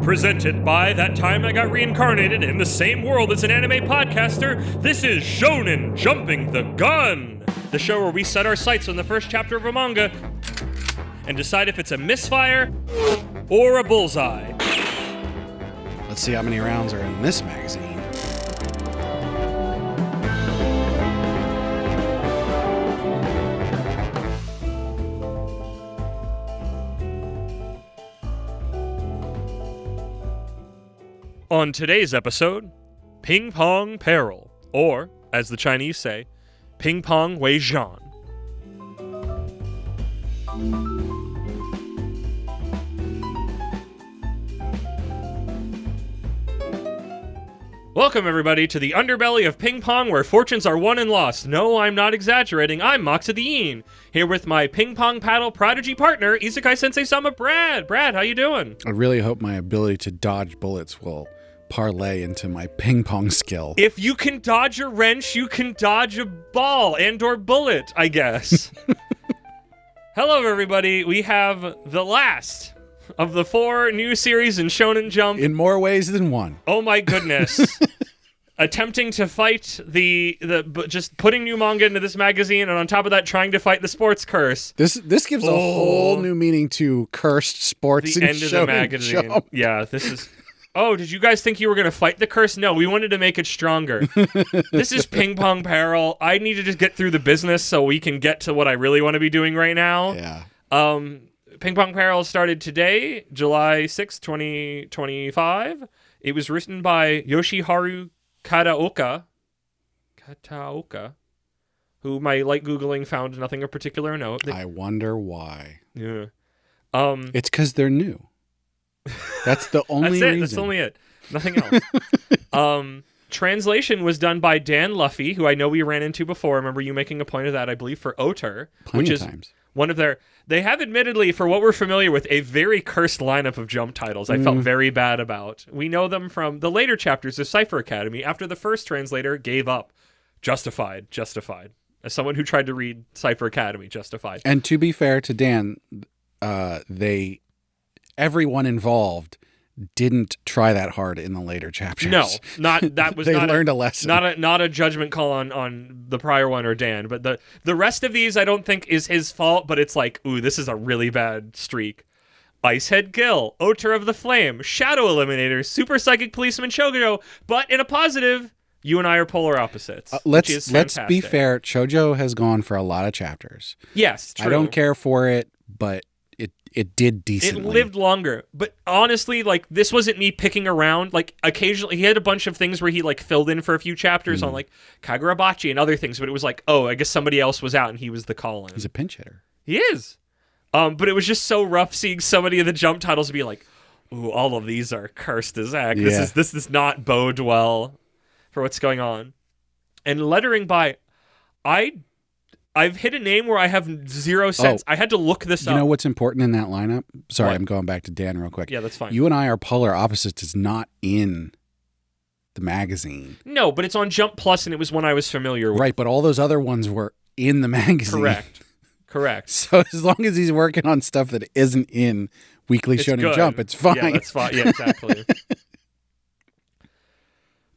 Presented by That Time I Got Reincarnated in the Same World as an Anime Podcaster, this is Shonen Jumping the Gun, the show where we set our sights on the first chapter of a manga and decide if it's a misfire or a bullseye. Let's see how many rounds are in this magazine. On today's episode, Ping-Pong Peril, or, as the Chinese say, Ping-Pong Wei Zhan. Welcome, everybody, to the underbelly of ping-pong where fortunes are won and lost. No, I'm not exaggerating. I'm Moxie the Yeen, here with my ping-pong paddle prodigy partner, Isekai Sensei-Sama Brad. Brad, how you doing? I really hope my ability to dodge bullets will parlay into my ping-pong skill. If you can dodge a wrench, you can dodge a ball and or bullet, I guess. Hello, everybody. We have the last of the 4 new series in Shonen Jump. In more ways than one. Oh my goodness. Attempting to fight just putting new manga into this magazine, and on top of that, trying to fight the sports curse. This gives a whole new meaning to cursed sports the and end of the magazine. Jump. Yeah, this is... Oh, did you guys think you were going to fight the curse? No, we wanted to make it stronger. This is Ping-Pong Peril. I need to just get through the business so we can get to what I really want to be doing right now. Yeah. Ping-Pong Peril started today, July 6th, 2025. It was written by Yoshiharu Kataoka, who my light Googling found nothing of particular note. I wonder why. Yeah. It's because they're new. That's the only reason. That's only it. Nothing else. Translation was done by Dan Luffy, who I know we ran into before. I remember you making a point of that, I believe, for Oter. Plenty of times. One of their... They have admittedly, for what we're familiar with, a very cursed lineup of Jump titles I felt very bad about. We know them from the later chapters of Cypher Academy after the first translator gave up. Justified. As someone who tried to read Cypher Academy, justified. And to be fair to Dan, everyone involved didn't try that hard in the later chapters. No, that was they not learned a lesson. Not a judgment call on the prior one or Dan, but the rest of these I don't think is his fault, but it's like, ooh, this is a really bad streak. Icehead Gill, Oter of the Flame, Shadow Eliminator, Super Psychic Policeman Chojo, but in a positive, you and I are polar opposites. Let's be fair, Chojo has gone for a lot of chapters. Yes, true. I don't care for it, but it did decently. It lived longer. But honestly, like, this wasn't me picking around. Like, occasionally, he had a bunch of things where he, like, filled in for a few chapters on, like, Kagurabachi and other things, but it was like, oh, I guess somebody else was out and he was the call-in. He's a pinch hitter. He is. But it was just so rough seeing so many of the Jump titles be like, ooh, all of these are cursed as heck. Yeah. This does not bode well for what's going on. And lettering by... I've hit a name where I have zero sense. I had to look this up. You know what's important in that lineup? Sorry, What? I'm going back to Dan real quick. Yeah, that's fine. You and I are polar opposites. It's not in the magazine. No, but it's on Jump Plus, and it was one I was familiar with. Right, but all those other ones were in the magazine. Correct. So as long as he's working on stuff that isn't in Weekly It's Shonen good. Jump, it's fine. Yeah, that's fine. Yeah, exactly.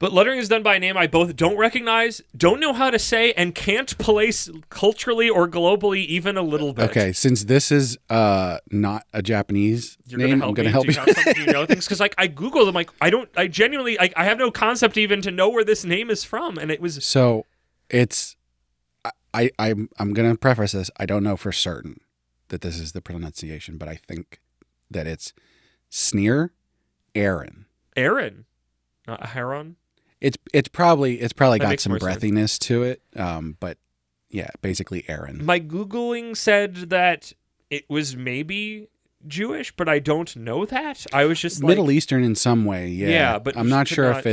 But lettering is done by a name I both don't recognize, don't know how to say, and can't place culturally or globally even a little bit. Okay, since this is not a Japanese name, I'm going to help you. Do you know things? Because like I Googled them, like I genuinely, I have no concept even to know where this name is from, and it was... So it's, I'm going to preface this. I don't know for certain that this is the pronunciation, but I think that it's Sneer Aaron. Aaron? Not Heron? It's probably got some more sense. breathiness to it, but yeah, basically Aaron. My Googling said that it was maybe Jewish, but I don't know that. I was just like... Middle Eastern in some way, yeah. Yeah, but I'm not sure not...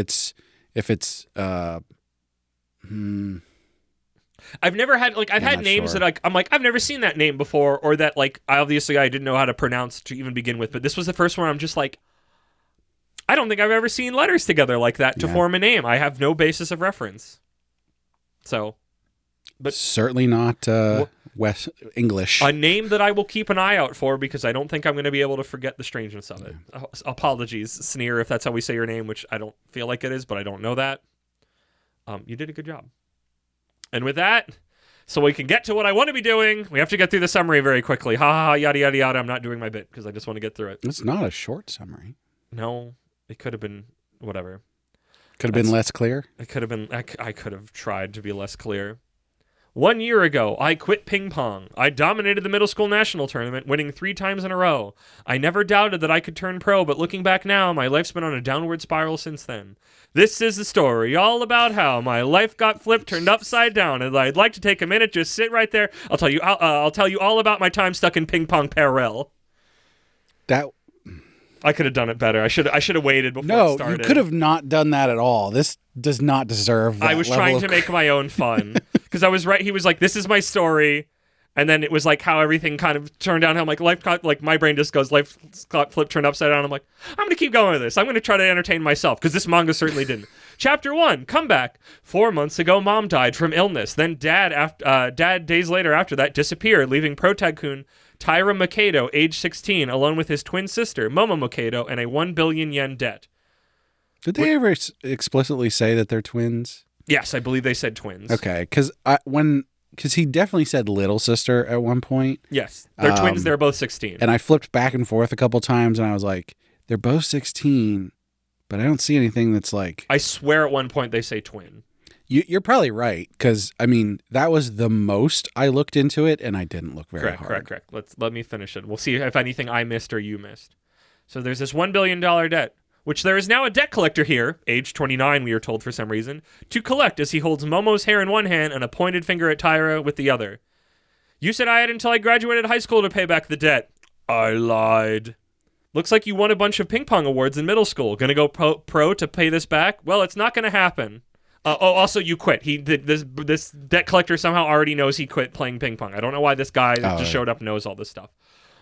I've never had, like, I've had names sure. that I'm like, I've never seen that name before, or that, like, I didn't know how to pronounce to even begin with, but this was the first one I'm just like, I don't think I've ever seen letters together like that to form a name. I have no basis of reference. So, but certainly not West English. A name that I will keep an eye out for because I don't think I'm going to be able to forget the strangeness of it. Apologies, Sneer, if that's how we say your name, which I don't feel like it is, but I don't know that. You did a good job. And with that, so we can get to what I want to be doing, we have to get through the summary very quickly. Ha ha ha, yada yada yada. I'm not doing my bit because I just want to get through it. It's not a short summary. No, it could have been whatever. Could have been less clear. It could have been. I could have tried to be less clear. 1 year ago, I quit ping pong. I dominated the middle school national tournament, winning 3 times in a row. I never doubted that I could turn pro, but looking back now, my life's been on a downward spiral since then. This is the story all about how my life got flipped, turned upside down, and I'd like to take a minute, just sit right there. I'll tell you all about my time stuck in Ping-Pong Peril. That I could have done it better. I should have waited before it started. No, you could have not done that at all. This does not deserve that. I was trying to make my own fun because I was right. He was like, "This is my story," and then it was like how everything kind of turned down. I'm like, life got like my brain just goes life got flipped, turned upside down. I'm like, I'm gonna keep going with this. I'm gonna try to entertain myself because this manga certainly didn't. Chapter 1, comeback. 4 months ago, mom died from illness. Then dad days later after that disappeared, leaving pro tycoon Taira Makedo, age 16, alone with his twin sister, Momo Makedo, and a 1 billion yen debt. Did they ever explicitly say that they're twins? Yes, I believe they said twins. Okay, because he definitely said little sister at one point. Yes, they're twins. They're both 16. And I flipped back and forth a couple times, and I was like, they're both 16, but I don't see anything that's like... I swear at one point they say twin. You're probably right, because, I mean, that was the most I looked into it, and I didn't look very hard. Correct. Let me finish it. We'll see if anything I missed or you missed. So there's this $1 billion debt, which there is now a debt collector here, age 29, we are told for some reason, to collect as he holds Momo's hair in one hand and a pointed finger at Taira with the other. You said I had until I graduated high school to pay back the debt. I lied. Looks like you won a bunch of ping pong awards in middle school. Gonna go pro to pay this back? Well, it's not gonna happen. Also, you quit. This debt collector somehow already knows he quit playing ping pong. I don't know why this guy just showed up and knows all this stuff.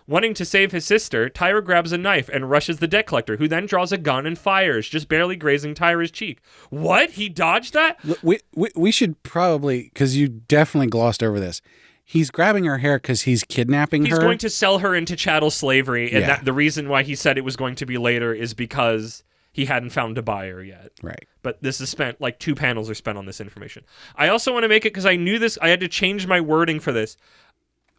Wanting to save his sister, Taira grabs a knife and rushes the debt collector, who then draws a gun and fires, just barely grazing Taira's cheek. What? He dodged that? We should probably, because you definitely glossed over this. He's grabbing her hair because he's kidnapping her. He's going to sell her into chattel slavery, and the reason why he said it was going to be later is because he hadn't found a buyer yet. Right. But this is spent, like 2 panels are spent on this information. I also want to make it, because I knew this, I had to change my wording for this.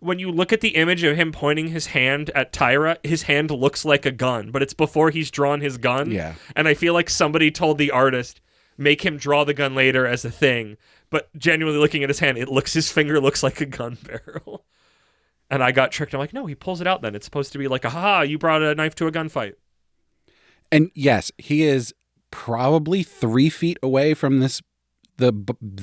When you look at the image of him pointing his hand at Taira, his hand looks like a gun, but it's before he's drawn his gun. Yeah. And I feel like somebody told the artist, make him draw the gun later as a thing. But genuinely looking at his hand, his finger looks like a gun barrel. And I got tricked. I'm like, no, he pulls it out then. It's supposed to be like, aha, you brought a knife to a gunfight. And yes, he is probably 3 feet away from the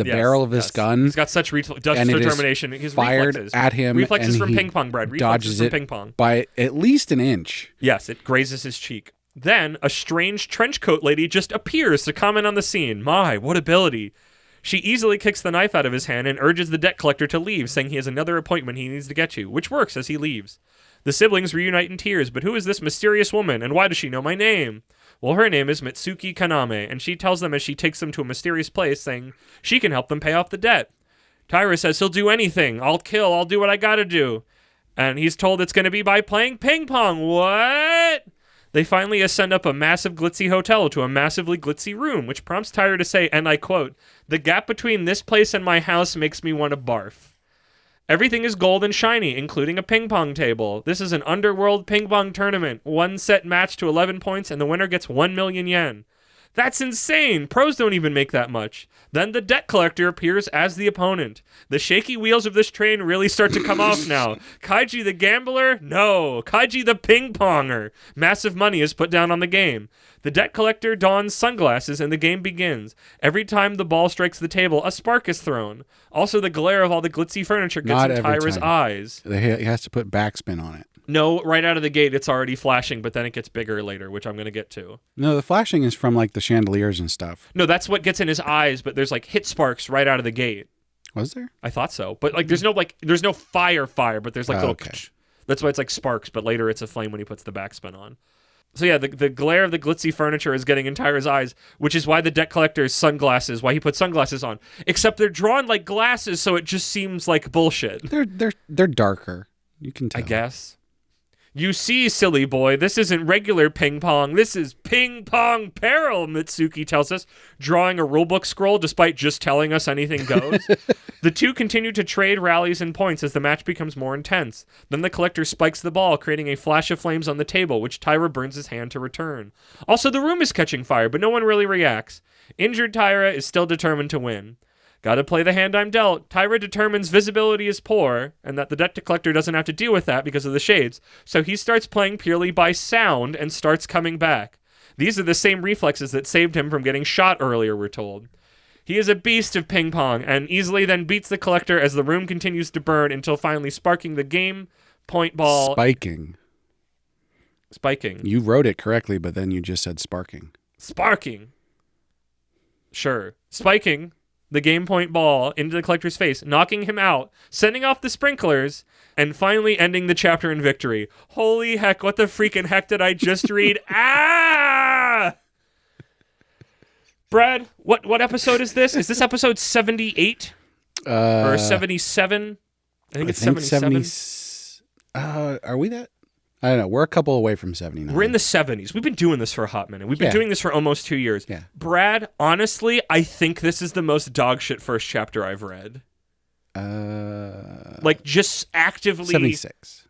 barrel of this gun. He's got such determination. His fired reflexes. at him. Reflexes and from he ping pong, Brad. Reflexes dodges from it ping pong. by at least an inch. Yes, it grazes his cheek. Then a strange trench coat lady just appears to comment on the scene. My, what ability. She easily kicks the knife out of his hand and urges the debt collector to leave, saying he has another appointment he needs to get to, which works as he leaves. The siblings reunite in tears, but who is this mysterious woman, and why does she know my name? Well, her name is Mitsuki Kaname, and she tells them as she takes them to a mysterious place, saying she can help them pay off the debt. Taira says he'll do anything. I'll do what I gotta do. And he's told it's going to be by playing ping pong. What? They finally ascend up a massive glitzy hotel to a massively glitzy room, which prompts Taira to say, and I quote, "The gap between this place and my house makes me want to barf." Everything is gold and shiny, including a ping pong table. This is an underworld ping pong tournament. 1 set match to 11 points, and the winner gets 1 million yen. That's insane. Pros don't even make that much. Then the debt collector appears as the opponent. The shaky wheels of this train really start to come off now. Kaiji the gambler? No. Kaiji the ping-ponger. Massive money is put down on the game. The debt collector dons sunglasses and the game begins. Every time the ball strikes the table, a spark is thrown. Also, the glare of all the glitzy furniture gets in Taira's eyes. He has to put backspin on it. No, right out of the gate, it's already flashing, but then it gets bigger later, which I'm going to get to. No, the flashing is from like the chandeliers and stuff. No, that's what gets in his eyes, but there's like hit sparks right out of the gate. Was there? I thought so. But like there's no fire, but there's like little... Okay. That's why it's like sparks, but later it's a flame when he puts the backspin on. So yeah, the glare of the glitzy furniture is getting in Tyra's eyes, which is why the debt collector's sunglasses, why he put sunglasses on. Except they're drawn like glasses, so it just seems like bullshit. They're darker. You can tell. I guess. You see, silly boy, this isn't regular ping pong. This is Ping-Pong Peril, Mitsuki tells us, drawing a rulebook scroll despite just telling us anything goes. The two continue to trade rallies and points as the match becomes more intense. Then the collector spikes the ball, creating a flash of flames on the table, which Tyra burns his hand to return. Also, the room is catching fire, but no one really reacts. Injured Tyra is still determined to win. Gotta play the hand I'm dealt. Tyra determines visibility is poor, and that the debt collector doesn't have to deal with that because of the shades, so he starts playing purely by sound and starts coming back. These are the same reflexes that saved him from getting shot earlier, we're told. He is a beast of ping pong, and easily then beats the collector as the room continues to burn until finally sparking the game point ball. Spiking. You wrote it correctly, but then you just said sparking. Sparking. Sure. Spiking the game point ball into the collector's face, knocking him out, sending off the sprinklers, and finally ending the chapter in victory. Holy heck, what the freaking heck did I just read? Ah! Brad, what episode is this? Is this episode 78? Or 77? I think it's 77. Are we that? I don't know. We're a couple away from 79. We're in the 70s. We've been doing this for a hot minute. We've been doing this for almost 2 years. Yeah. Brad, honestly, I think this is the most dogshit first chapter I've read. Like, just actively... 76.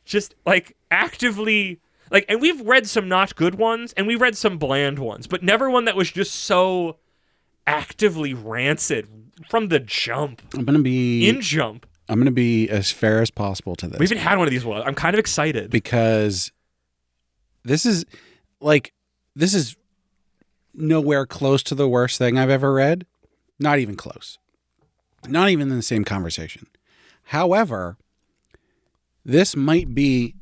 Just, like, actively... Like, and we've read some not good ones, and we read some bland ones, but never one that was just so actively rancid from the jump. I'm going to be... In jump. I'm going to be as fair as possible to this. We haven't had one of these ones. I'm kind of excited. Because this is nowhere close to the worst thing I've ever read. Not even close. Not even in the same conversation. However, this might be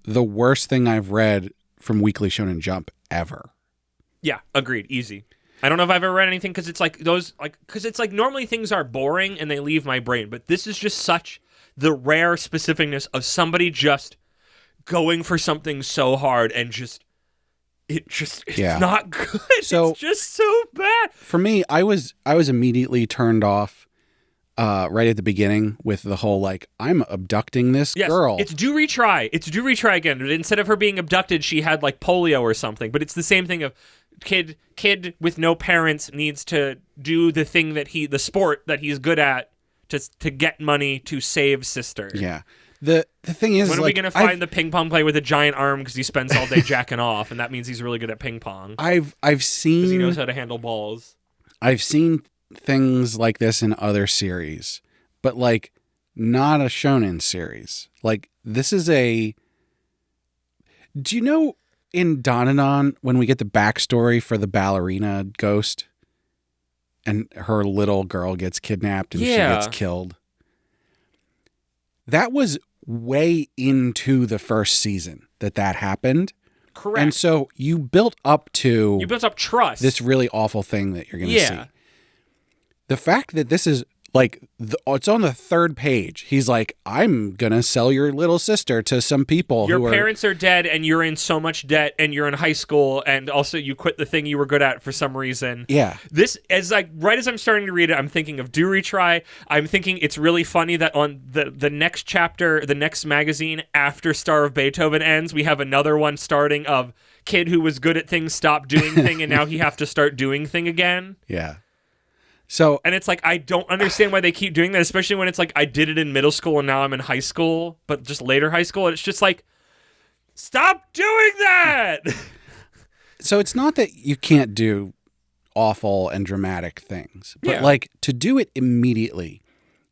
the worst thing I've read from Weekly Shonen Jump ever. Yeah, agreed. Easy. I don't know if I've ever read anything because it's like those, like, because it's like normally things are boring and they leave my brain, but this is just such the rare specificness of somebody just going for something so hard and it's not good. So, it's just so bad. For me, I was immediately turned off right at the beginning with the whole, like, I'm abducting this girl. It's do retry. It's do retry again. But instead of her being abducted, she had like polio or something. But it's the same thing of kid with no parents needs to do the thing the sport that he's good at to get money to save sister. Yeah. The thing is, when are we going to find the ping pong player with a giant arm because he spends all day jacking off, and that means he's really good at ping pong? I've seen, because he knows how to handle balls. I've seen things like this in other series, but like not a shonen series. Like this is do you know in Donanon when we get the backstory for the ballerina ghost and her little girl gets kidnapped and she gets killed? That was way into the first season that happened. Correct. And so you built up trust. This really awful thing that you're going to see. The fact that this is like, it's on the third page. He's like, I'm going to sell your little sister to some people. Your parents are dead and you're in so much debt and you're in high school and also you quit the thing you were good at for some reason. Yeah. This is like, right as I'm starting to read it, I'm thinking of do retry. I'm thinking it's really funny that on the next chapter, the next magazine after Star of Beethoven ends, we have another one starting of kid who was good at things stopped doing thing and now he have to start doing thing again. Yeah. So, and it's like, I don't understand why they keep doing that, especially when it's like, I did it in middle school and now I'm in high school, but just later high school. And it's just like, stop doing that. So it's not that you can't do awful and dramatic things, but like to do it immediately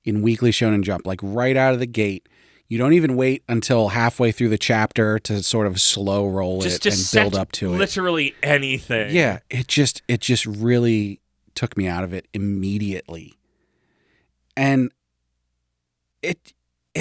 in Weekly Shonen Jump, like right out of the gate, you don't even wait until halfway through the chapter to sort of slow roll it and build up to it. Literally anything. Yeah. It just really took me out of it immediately. And it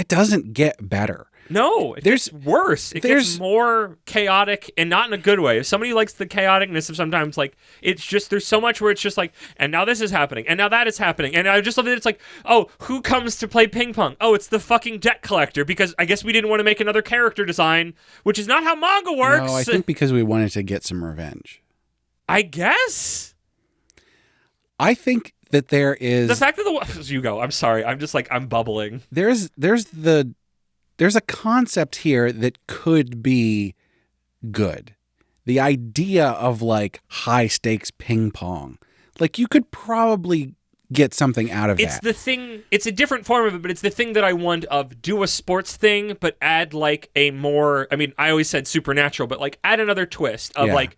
doesn't get better. No, it gets worse. It gets more chaotic, and not in a good way. If somebody likes the chaoticness of sometimes, like, it's just, there's so much where it's just like, and now this is happening, and now that is happening, and I just love that it's like, oh, who comes to play ping pong? Oh, it's the fucking debt collector, because I guess we didn't want to make another character design, which is not how manga works. No, I think because we wanted to get some revenge. I guess. I think that there is... The fact that you go, I'm sorry, I'm just like, I'm bubbling. There's a concept here that could be good. The idea of like high stakes ping pong. Like you could probably get something out of that. It's the thing, it's a different form of it, but it's the thing that I want of do a sports thing, but add like a more, I mean, I always said supernatural, but like add another twist of like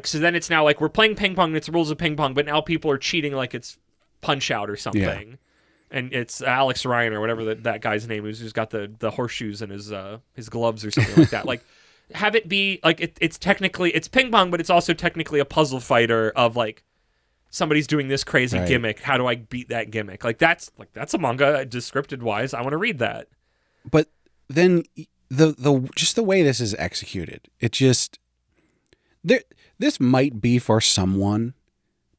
so then it's now like we're playing ping pong and it's rules of ping pong, but now people are cheating like it's Punch Out or something. Yeah. And it's Alex Ryan or whatever that guy's name is, who's got the horseshoes and his gloves or something like that. Like, have it be like it's technically it's ping pong, but it's also technically a puzzle fighter of like somebody's doing this crazy gimmick. How do I beat that gimmick? Like that's a manga descriptive wise. I want to read that. But then the just the way this is executed, it just this might be for someone.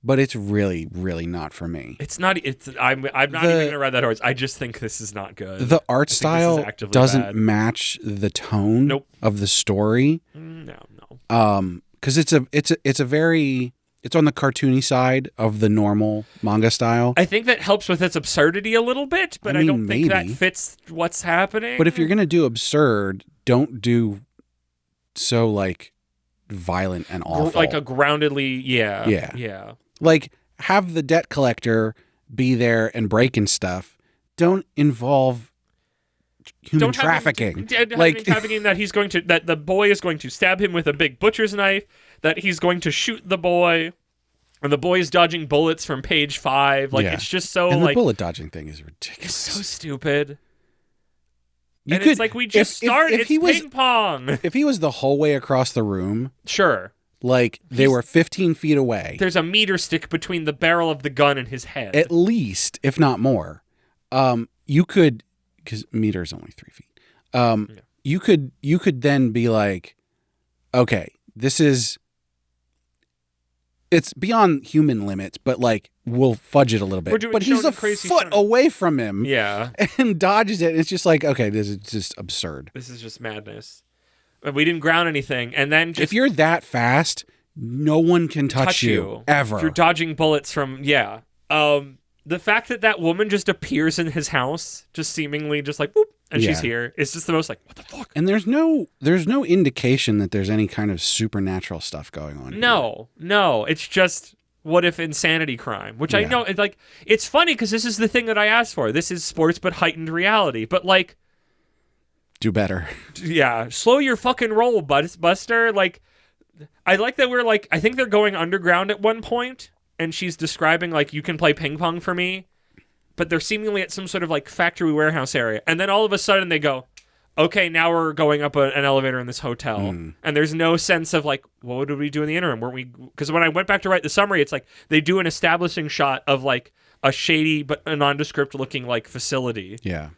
But it's really, really not for me. It's not. I'm not even gonna ride that horse. I just think this is not good. The art style doesn't match the tone of the story. No. Because it's on the cartoony side of the normal manga style. I think that helps with its absurdity a little bit, but I don't think that fits what's happening. But if you're gonna do absurd, don't do so like violent and awful. Like a groundedly, yeah. Like, have the debt collector be there and breaking stuff. Don't involve human trafficking. Trafficking that the boy is going to stab him with a big butcher's knife, that he's going to shoot the boy, and the boy is dodging bullets from page 5. Like, it's just so, and the bullet dodging thing is ridiculous. It's so stupid. It's like we just started. It's ping pong. If he was the whole way across the room... Sure. Like, they were 15 feet away. There's a meter stick between the barrel of the gun and his head. At least, if not more. You could, because meter is only 3 feet. You could then be like, okay, it's beyond human limits, but like, we'll fudge it a little bit. But he's a foot away from him. Yeah. And dodges it. And it's just like, okay, this is just absurd. This is just madness. We didn't ground anything, and then if you're that fast, no one can touch you ever. If you're dodging bullets from the fact that woman just appears in his house, just seemingly just like boop, and she's here. It's just the most like what the fuck. And there's no indication that there's any kind of supernatural stuff going on. No, it's just what if insanity crime, which I know it's funny because this is the thing that I asked for. This is sports but heightened reality, but like. Do better. Yeah, slow your fucking roll, Buster. Like, I like that we're like, I think they're going underground at one point, and she's describing like, you can play ping pong for me, but they're seemingly at some sort of like factory warehouse area, and then all of a sudden they go, okay, now we're going up an elevator in this hotel, and there's no sense of like, what did we do in the interim? Weren't we? Because when I went back to write the summary, it's like they do an establishing shot of like a shady but a nondescript looking like facility. Yeah.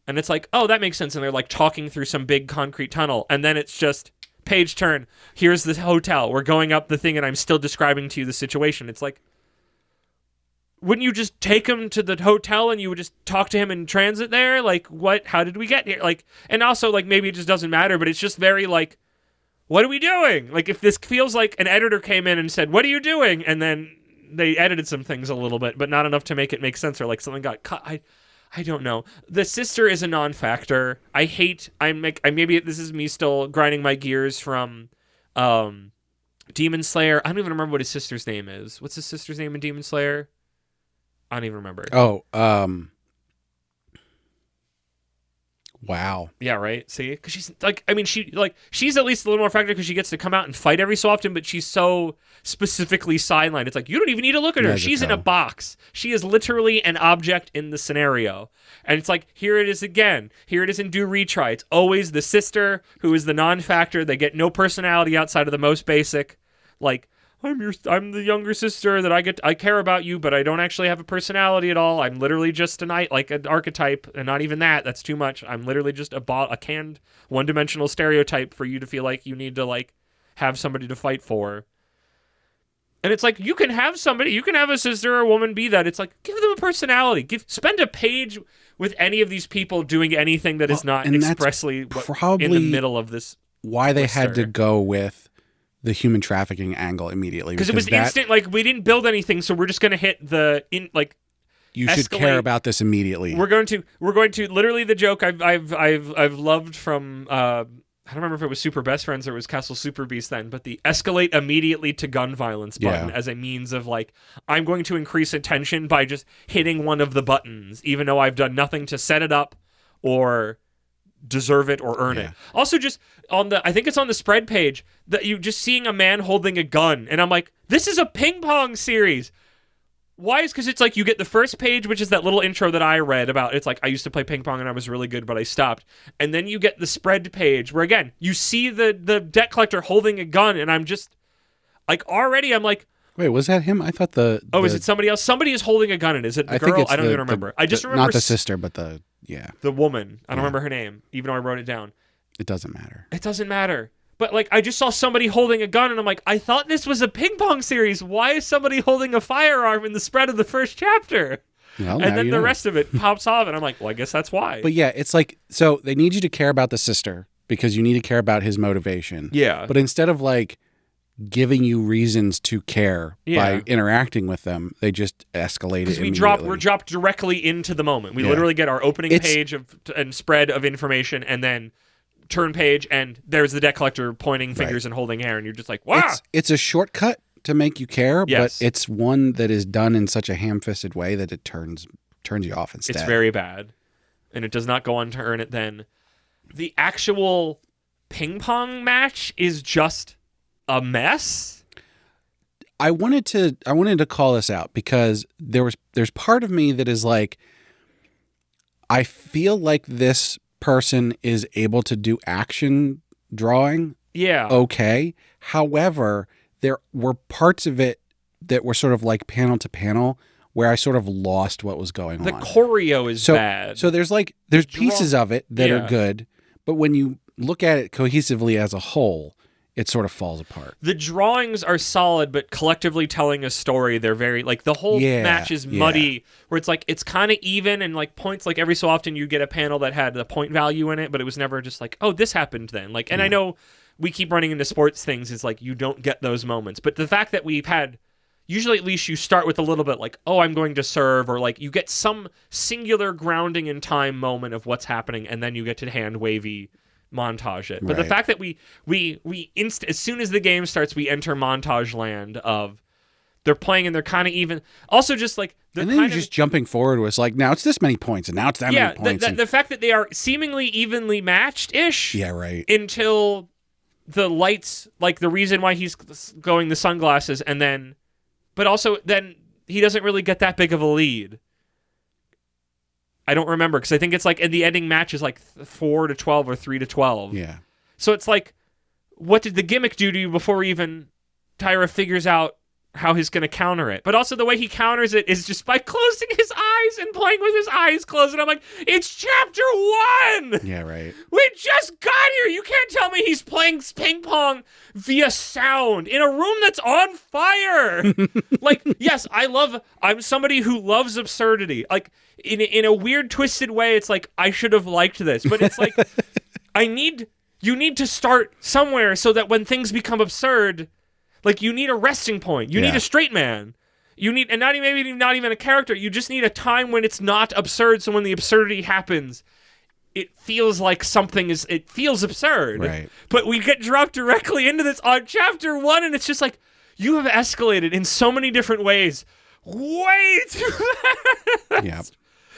And it's like, oh, that makes sense. And they're like talking through some big concrete tunnel. And then it's just page turn. Here's the hotel. We're going up the thing and I'm still describing to you the situation. It's like, wouldn't you just take him to the hotel and you would just talk to him in transit there? Like, what? How did we get here? Like, and also like maybe it just doesn't matter, but it's just very like, what are we doing? Like if this feels like an editor came in and said, what are you doing? And then they edited some things a little bit, but not enough to make it make sense or like something got cut. I don't know. The sister is a non-factor. Maybe this is me still grinding my gears from Demon Slayer. I don't even remember what his sister's name is. What's his sister's name in Demon Slayer? I don't even remember. Oh, wow. Yeah, right. See, because she's like, I mean, she's at least a little more factor because she gets to come out and fight every so often, but she's so specifically sidelined. It's like you don't even need to look at her. She's in a box. She is literally an object in the scenario, and it's like here it is again. Here it is in Do Retry. It's always the sister who is the non-factor. They get no personality outside of the most basic, like I'm the younger sister that I care about you, but I don't actually have a personality at all. I'm literally just an archetype, and not even that. That's too much. I'm literally just a canned one-dimensional stereotype for you to feel like you need to like have somebody to fight for. And it's like, you can have a sister or a woman be that. It's like, give them a personality. Spend a page with any of these people doing anything that is not expressly probably in the middle of this. Why they had to go with the human trafficking angle immediately. Because it was instant, like, we didn't build anything, so we're just going to hit you should care about this immediately. We're going to literally the joke I've loved from I don't remember if it was Super Best Friends or it was Castle Super Beast then, but the escalate immediately to gun violence button as a means of like, I'm going to increase attention by just hitting one of the buttons, even though I've done nothing to set it up or deserve it or earn it. Also, just I think it's on the spread page that you just seeing a man holding a gun, and I'm like, this is a ping pong series. Why is because it's like you get the first page, which is that little intro that I read about. It's like, I used to play ping pong and I was really good, but I stopped. And then you get the spread page where, again, you see the debt collector holding a gun, and I'm just like, already I'm like, wait, was that him? I thought is it somebody else? Somebody is holding a gun, and is it the girl? I don't even remember. I just remember not the sister, but the woman. I don't remember her name, even though I wrote it down. It doesn't matter. But, like, I just saw somebody holding a gun, and I'm like, I thought this was a ping pong series. Why is somebody holding a firearm in the spread of the first chapter? Well, and then the rest of it pops off, and I'm like, well, I guess that's why. But yeah, it's like, so they need you to care about the sister because you need to care about his motivation. Yeah. But instead of, like, giving you reasons to care by interacting with them, they just escalate it immediately. We're dropped directly into the moment. We literally get our opening page and spread of information, and then turn page, and there's the debt collector pointing fingers and holding hair, and you're just like, wow. It's a shortcut to make you care, but it's one that is done in such a ham-fisted way that it turns you off instead. It's very bad, and it does not go on to earn it then. The actual ping pong match is just a mess. I wanted to call this out because there's part of me that is like, I feel like this person is able to do action drawing okay. However, there were parts of it that were sort of like panel to panel where I sort of lost what was going on. The choreo is bad. So there's pieces of it that are good, but when you look at it cohesively as a whole, it sort of falls apart. The drawings are solid, but collectively telling a story, they're very, like, the whole match is muddy, where it's like, it's kind of even, and like points, like every so often you get a panel that had the point value in it, but it was never just like, oh, this happened then. Like, and I know we keep running into sports things, it's like, you don't get those moments. But the fact that we've had, usually at least you start with a little bit like, oh, I'm going to serve, or like you get some singular grounding in time moment of what's happening, and then you get to hand wavy montage it. But the fact that we as soon as the game starts, we enter montage land of they're playing and they're kind of even. Also, just like and then you're just jumping forward was like, now it's this many points and now it's that many points. The fact that they are seemingly evenly matched ish. Yeah, right. Until the lights, like the reason why he's going the sunglasses, and then, but also then he doesn't really get that big of a lead. I don't remember, because I think it's like in the ending match is like 4-12 or 3-12. Yeah. So it's like, what did the gimmick do to you before even Tyra figures out how he's going to counter it? But also the way he counters it is just by closing his eyes and playing with his eyes closed. And I'm like, it's chapter 1! Yeah, right. We just got here! You can't tell me he's playing ping pong via sound in a room that's on fire! Like, yes, I'm somebody who loves absurdity. Like, in a weird, twisted way, it's like, I should have liked this. But it's like, you need to start somewhere so that when things become absurd, like, you need a resting point. You need a straight man. You need, and maybe not even a character. You just need a time when it's not absurd. So when the absurdity happens, it feels like it feels absurd. Right. But we get dropped directly into this on chapter 1, and it's just like, you have escalated in so many different ways. Way too fast. Yeah.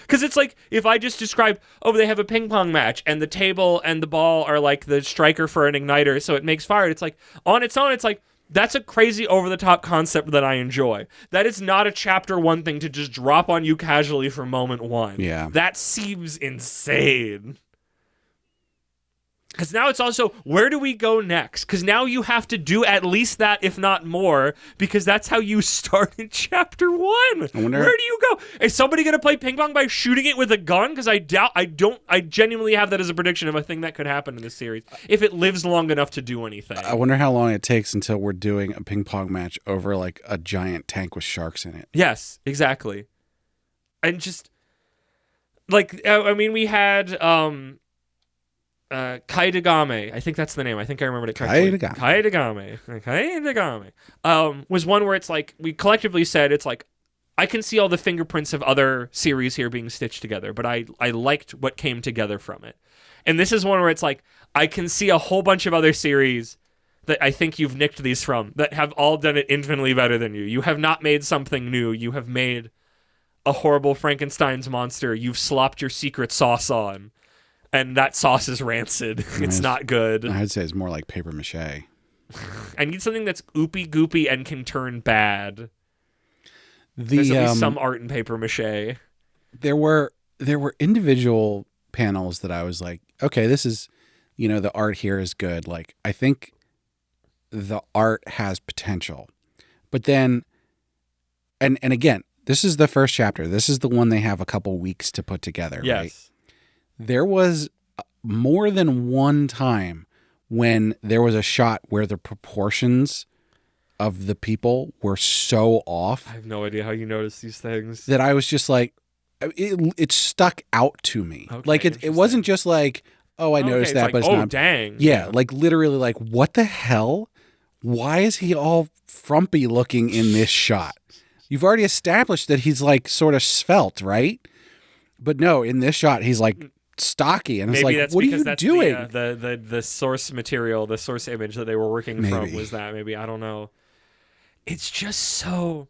Because it's like, if I just describe, they have a ping pong match, and the table and the ball are like the striker for an igniter, so it makes fire. It's like, on its own, it's like, that's a crazy over-the-top concept that I enjoy. That is not a chapter 1 thing to just drop on you casually for moment 1. Yeah. That seems insane. Because now it's also, where do we go next? Because now you have to do at least that, if not more, because that's how you started chapter 1. Where do you go? Is somebody going to play ping pong by shooting it with a gun? Because I genuinely have that as a prediction of a thing that could happen in this series, if it lives long enough to do anything. I wonder how long it takes until we're doing a ping pong match over like a giant tank with sharks in it. Yes, exactly. And just, like, I mean, we had... Kaidagame, I think that's the name. I think I remembered it correctly. Kaidagame. Was one where it's like, we collectively said, it's like, I can see all the fingerprints of other series here being stitched together, but I liked what came together from it. And this is one where it's like, I can see a whole bunch of other series that I think you've nicked these from, that have all done it infinitely better than you. You have not made something new. You have made a horrible Frankenstein's monster you've slopped your secret sauce on. And that sauce is rancid. It's not good. I'd say it's more like paper mache. I need something that's oopy goopy and can turn bad. There's at least some art in paper mache. There were individual panels that I was like, okay, this is, the art here is good. Like, I think the art has potential. But then, and again, this is the first chapter. This is the one they have a couple weeks to put together, yes. Right? There was more than one time when there was a shot where the proportions of the people were so off. I have no idea how you notice these things. That I was just like, it stuck out to me. Okay, like it wasn't just like, oh, I noticed that, like, but it's not. Dang. Yeah, like literally like, what the hell? Why is he all frumpy looking in this shot? You've already established that he's like sort of svelte, right? But no, in this shot, he's like stocky, and it's maybe like, what are you doing? The source material, the source image that they were working from was that. Maybe, I don't know. It's just so,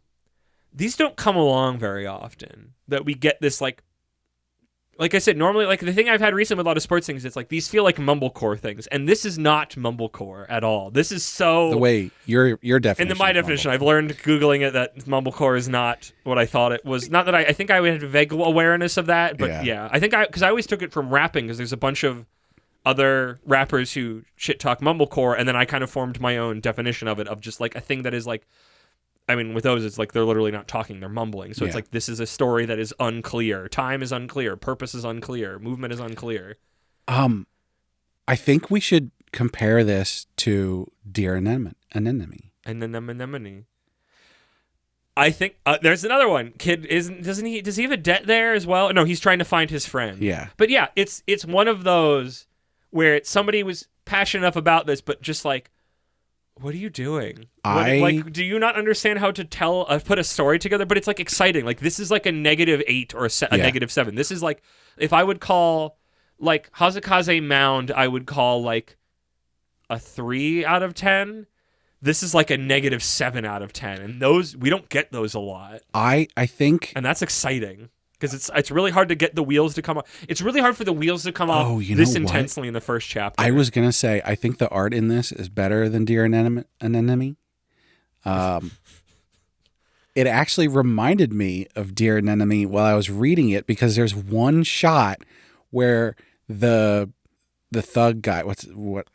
these don't come along very often, that we get this like I said, normally, like the thing I've had recently with a lot of sports things, it's like these feel like mumblecore things, and this is not mumblecore at all. This is so, the way your definition. In my definition, I've learned Googling it that mumblecore is not what I thought it was. Not that I think I would have vague awareness of that, but yeah I think because I always took it from rapping, because there's a bunch of other rappers who shit talk mumblecore, and then I kind of formed my own definition of it, of just like a thing that is like, I mean, with those, it's like they're literally not talking, they're mumbling. So it's like, this is a story that is unclear. Time is unclear. Purpose is unclear. Movement is unclear. I think we should compare this to Dear Anemone. Anemone. I think there's another one. Kid does he have a debt there as well? No, he's trying to find his friend. Yeah. But yeah, it's one of those where somebody was passionate enough about this, but just like, what are you doing? Like, do you not understand how to put a story together? But it's like exciting. Like, this is like a -8 or a -7. This is like, if I would call like Hazakaze Mound, I would call like a 3 out of 10. This is like a -7 out of 10, and those, we don't get those a lot. I think, and that's exciting. Because it's really hard to get the wheels to come off. It's really hard for the wheels to come off this intensely in the first chapter. I was going to say, I think the art in this is better than Dear Anemone. It actually reminded me of Dear Anemone while I was reading it, because there's one shot where the thug guy,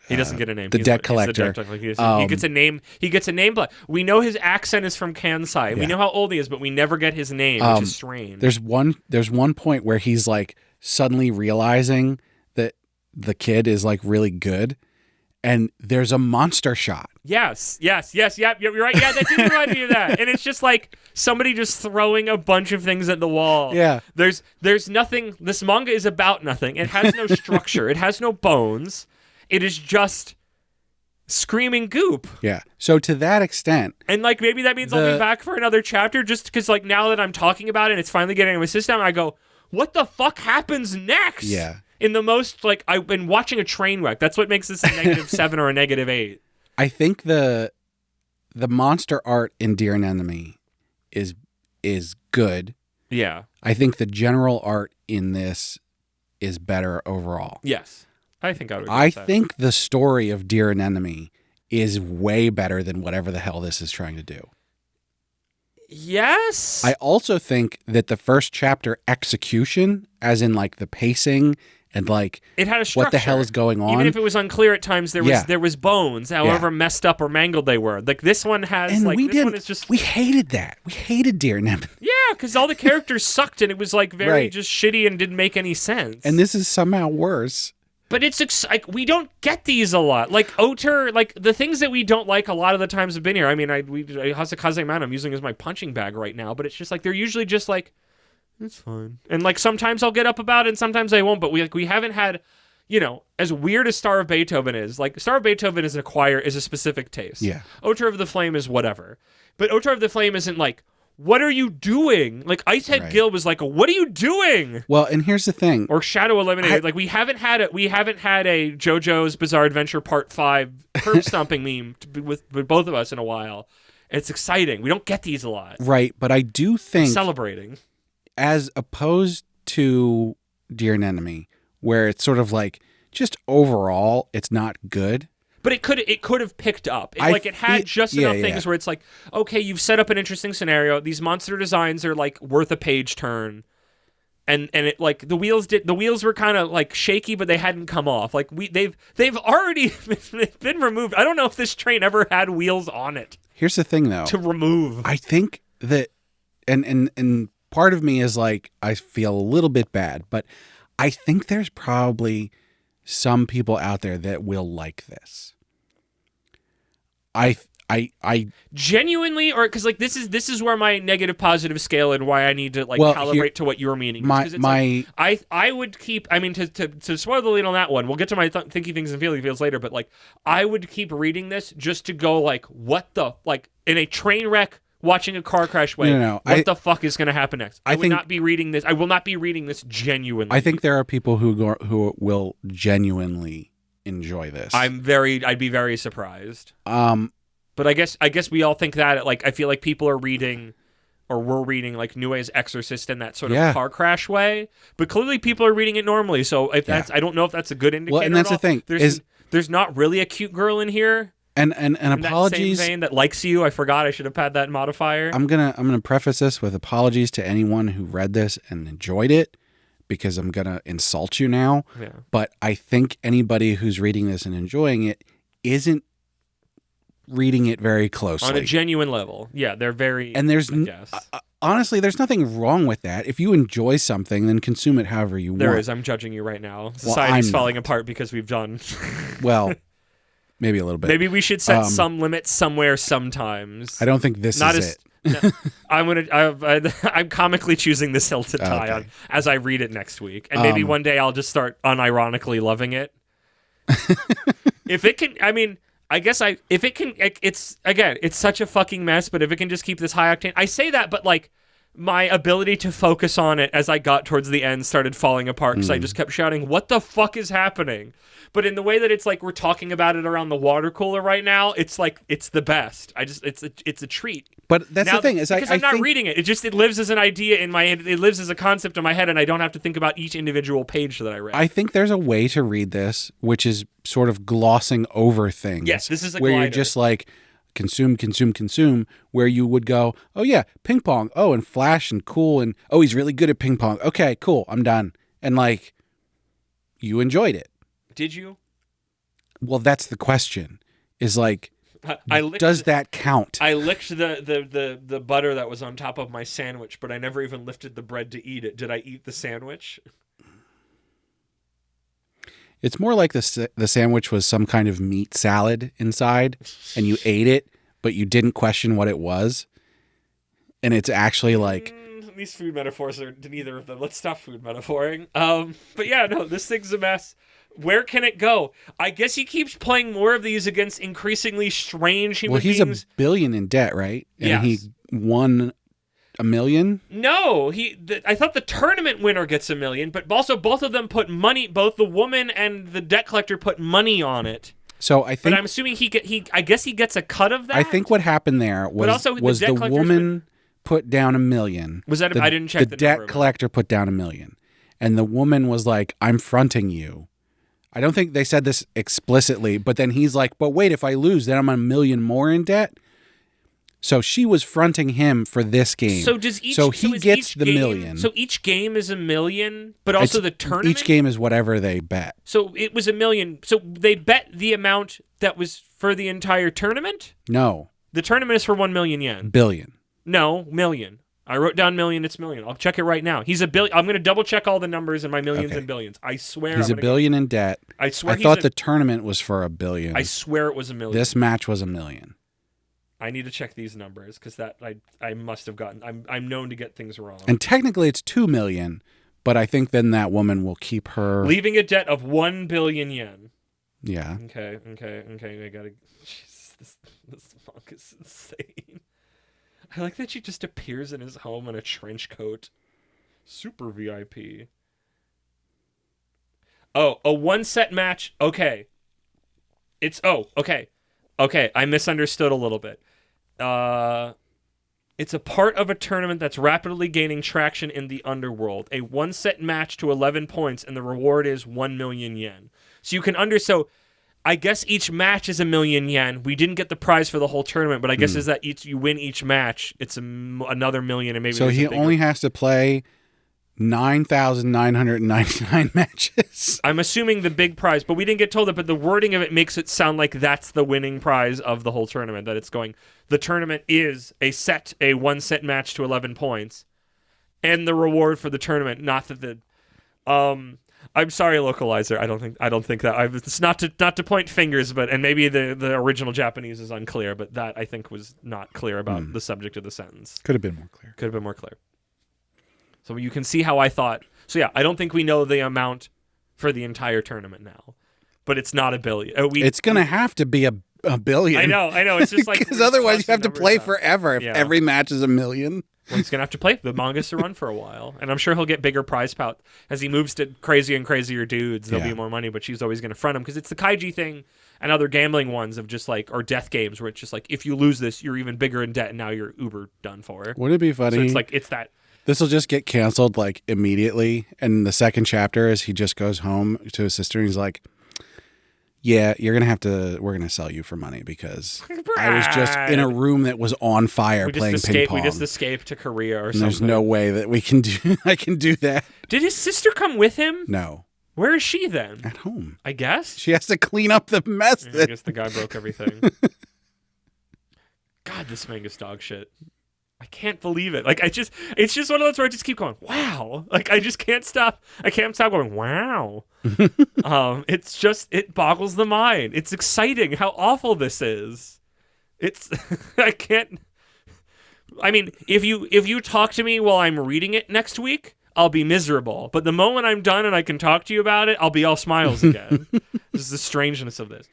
he doesn't get a name. The debt collector. He gets a name. He gets a name, but we know his accent is from Kansai. We know how old he is, but we never get his name, which is strange. There's one point where he's like suddenly realizing that the kid is like really good, and there's a monster shot. Yes, you're right. Yeah, that did remind me of that. And it's just like somebody just throwing a bunch of things at the wall. Yeah. There's nothing. This manga is about nothing. It has no structure. It has no bones. It is just screaming goop. Yeah. So to that extent. And like, maybe that means I'll be back for another chapter, just because like now that I'm talking about it and it's finally getting in my system, I go, what the fuck happens next? Yeah. In the most, like, I've been watching a train wreck. That's what makes this a -7 or a -8. I think the monster art in Dear Anemone is good. Yeah. I think the general art in this is better overall. Yes. I think I would agree I with that. think the story of Dear Anemone is way better than whatever the hell this is trying to do. Yes. I also think that the first chapter execution, as in like the pacing and like it had a structure. what the hell is going on. Even if it was unclear at times, there was bones, however messed up or mangled they were. Like this one has, and like we this didn't. one is just We hated that. We hated Dear Anemone. yeah, because all the characters sucked and it was like very Right. just shitty and didn't make any sense. And this is somehow worse. But it's like we don't get these a lot. Like Oter, like the things that we don't like a lot of the times have been here. I mean, Hasekaze Man I'm using as my punching bag right now, but it's just like they're usually just like it's fine. And like sometimes I'll get up about it and sometimes I won't, but we haven't had, you know, as weird as Star of Beethoven is, like Star of Beethoven is a specific taste. Yeah. Oter of the Flame is whatever. But Oter of the Flame isn't like, what are you doing? Like Icehead Right. Gill was like, what are you doing? Well, and here's the thing. Or Shadow Eliminated. Like we haven't had a JoJo's Bizarre Adventure Part 5 curb stomping meme with both of us in a while. It's exciting. We don't get these a lot. Right, but I do think Celebrating. as opposed to Dear Anemone, where it's sort of like just overall it's not good. But it could have picked up. It had just yeah, enough things where it's like, okay, you've set up an interesting scenario. These monster designs are like worth a page turn. And it like the wheels were kind of like shaky, but they hadn't come off. Like they've already been removed. I don't know if this train ever had wheels on it. Here's the thing though. To remove. I think that and part of me is like I feel a little bit bad, but I think there's probably some people out there that will like this. I genuinely, or because like this is where my negative positive scale and why I need to like calibrate to what you're meaning. I would keep. I mean, to spoil the lead on that one, we'll get to my thinking things and feeling feels later. But like, I would keep reading this just to go like, what the like in a train wreck. Watching a car crash way. No. What the fuck is going to happen next? I will not be reading this. I will not be reading this genuinely. I think there are people who will genuinely enjoy this. I'd be very surprised. But I guess we all think that. Like, I feel like people are reading, or we're reading like Nue's Exorcist in that sort of car crash way. But clearly, people are reading it normally. So if that's, I don't know if that's a good indicator. Well, and that's the thing. There's not really a cute girl in here. And apologies. That same vein that likes you. I forgot I should have had that modifier. I'm gonna preface this with apologies to anyone who read this and enjoyed it, because I'm gonna insult you now. Yeah. But I think anybody who's reading this and enjoying it isn't reading it very closely on a genuine level. Yeah, they're very. And honestly, there's nothing wrong with that. If you enjoy something, then consume it however you want. There is. I'm judging you right now. Society's falling apart because we've done. Well. Maybe a little bit. Maybe we should set some limits somewhere sometimes. I don't think this is it. No, I'm comically choosing this hill to die on as I read it next week. And maybe one day I'll just start unironically loving it. If it can, I mean, I guess if it can, it's such a fucking mess, but if it can just keep this high octane, I say that, but like, my ability to focus on it as I got towards the end started falling apart because I just kept shouting, what the fuck is happening? But in the way that it's like we're talking about it around the water cooler right now, it's like it's the best. it's a treat. But that's the thing is because I'm not reading it. It lives as an idea in my head. It lives as a concept in my head, and I don't have to think about each individual page that I read. I think there's a way to read this, which is sort of glossing over things. Yes, this is a where glider. You're just like consume, where you would go, oh yeah, ping pong, oh, and Flash and cool, and oh, he's really good at ping pong. Okay, cool, I'm done. And like, you enjoyed it. Did you? Well, that's the question. Is like, does that count? I licked the butter that was on top of my sandwich, but I never even lifted the bread to eat it. Did I eat the sandwich? It's more like the sandwich was some kind of meat salad inside, and you ate it, but you didn't question what it was. And it's actually like... These food metaphors are neither of them. Let's stop food metaphoring. But yeah, no, this thing's a mess. Where can it go? I guess he keeps playing more of these against increasingly strange human beings. Well, he's $1 billion in debt, right? And yes. He won $1 million? No, I thought the tournament winner gets $1 million, but also both of them put money. Both the woman and the debt collector put money on it. So I think, but I'm assuming I guess he gets a cut of that. I think what happened there was the woman put down $1 million. Was that? I didn't check the debt collector put down $1 million, and the woman was like, "I'm fronting you." I don't think they said this explicitly, but then he's like, "But wait, if I lose, then I'm $1 million more in debt." So she was fronting him for this game. So does each? So he is gets each the game, million. So each game is $1 million, but also the tournament. Each game is whatever they bet. So it was $1 million. So they bet the amount that was for the entire tournament. No. The tournament is for 1 million yen. Billion. No, million. I wrote down million. It's million. I'll check it right now. He's a billion. I'm going to double check all the numbers in my millions and billions. I swear. He's a billion in debt. I swear. I thought the tournament was for $1 billion. I swear it was $1 million. This match was $1 million. I need to check these numbers because that I must have gotten. I'm known to get things wrong. And technically it's 2 million, but I think then that woman will keep her leaving a debt of 1 billion yen. Yeah. Okay. I gotta. Jesus, this monk is insane. I like that she just appears in his home in a trench coat. Super VIP. Oh, a 1-set match. Okay. Okay. I misunderstood a little bit. It's a part of a tournament that's rapidly gaining traction in the underworld. A 1-set match to 11 points, and the reward is 1 million yen. So you can So I guess each match is 1 million yen. We didn't get the prize for the whole tournament, but I guess is that you win each match, it's another million, and maybe. So he only has to play 9,999 matches. I'm assuming the big prize, but we didn't get told it. But the wording of it makes it sound like that's the winning prize of the whole tournament. That it's going. The tournament is a 1-set match to 11 points, and the reward for the tournament. Not that the. I'm sorry, localizer. I don't think that. It's not to point fingers, and maybe the original Japanese is unclear, but that I think was not clear about the subject of the sentence. Could have been more clear. So you can see how I thought. So yeah, I don't think we know the amount for the entire tournament now, but it's not $1 billion. It's gonna have to be a billion. I know. It's just like because otherwise you have to play forever if every match is $1 million. Well, he's gonna have to play. The manga's to run for a while, and I'm sure he'll get bigger prize pout as he moves to crazier and crazier dudes. There'll be more money, but she's always gonna front him because it's the kaiji thing and other gambling ones of just like or death games where it's just like if you lose this, you're even bigger in debt, and now you're uber done for. Wouldn't it be funny? So it's that. This will just get canceled like immediately, and the second chapter is he just goes home to his sister and he's like, yeah, we're gonna sell you for money because I was just in a room that was on fire playing ping pong. We just escaped to Korea or something. There's no way that I can do that. Did his sister come with him? No. Where is she then? At home. I guess. She has to clean up the mess. I guess the guy broke everything. God, this manga's dog shit. I can't believe it. Like it's just one of those where I just keep going, wow. Like I just can't stop. I can't stop going, wow. It boggles the mind. It's exciting how awful this is. I can't. I mean, if you talk to me while I'm reading it next week, I'll be miserable. But the moment I'm done and I can talk to you about it, I'll be all smiles again. This is the strangeness of this.